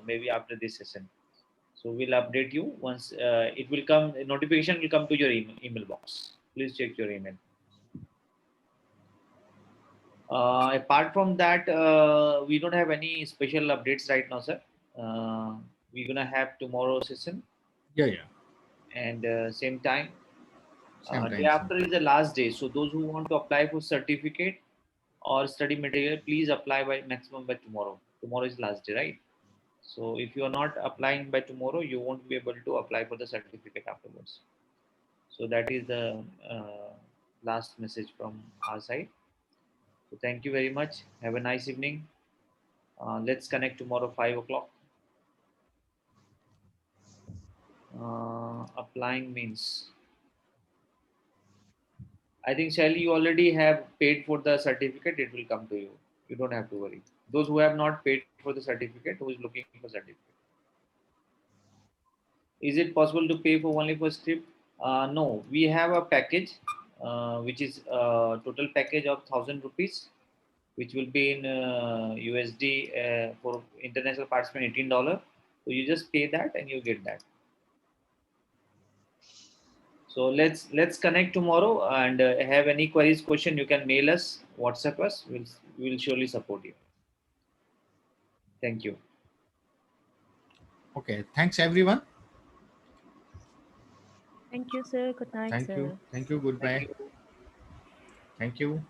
maybe after this session. So we'll update you once it will come. Notification will come to your email box. Please check your email. Apart from that, we don't have any special updates right now, sir. We're gonna have tomorrow session Yeah. and same time. Same Day time, same after time. is the last day. So those who want to apply for certificate or study material, please apply by maximum by tomorrow. Tomorrow is last day, right? So if you are not applying by tomorrow, you won't be able to apply for the certificate afterwards. So that is the last message from our side. So thank you very much. Have a nice evening. Let's connect tomorrow 5 o'clock. Applying means I think Shelly, you already have paid for the certificate. It will come to you. You don't have to worry. Those who have not paid for the certificate, who is looking for certificate, is it possible to pay for only for script? No, we have a package which is a total package of 1,000 rupees, which will be in USD for international participant $18. So you just pay that and you get that. So let's connect tomorrow and have any queries, question, you can mail us, WhatsApp us. We'll surely support you. Thank you. Okay. Thanks, everyone. Thank you, sir. Good night, Thank you. sir. Thank you. Thank Goodbye. you. Thank you.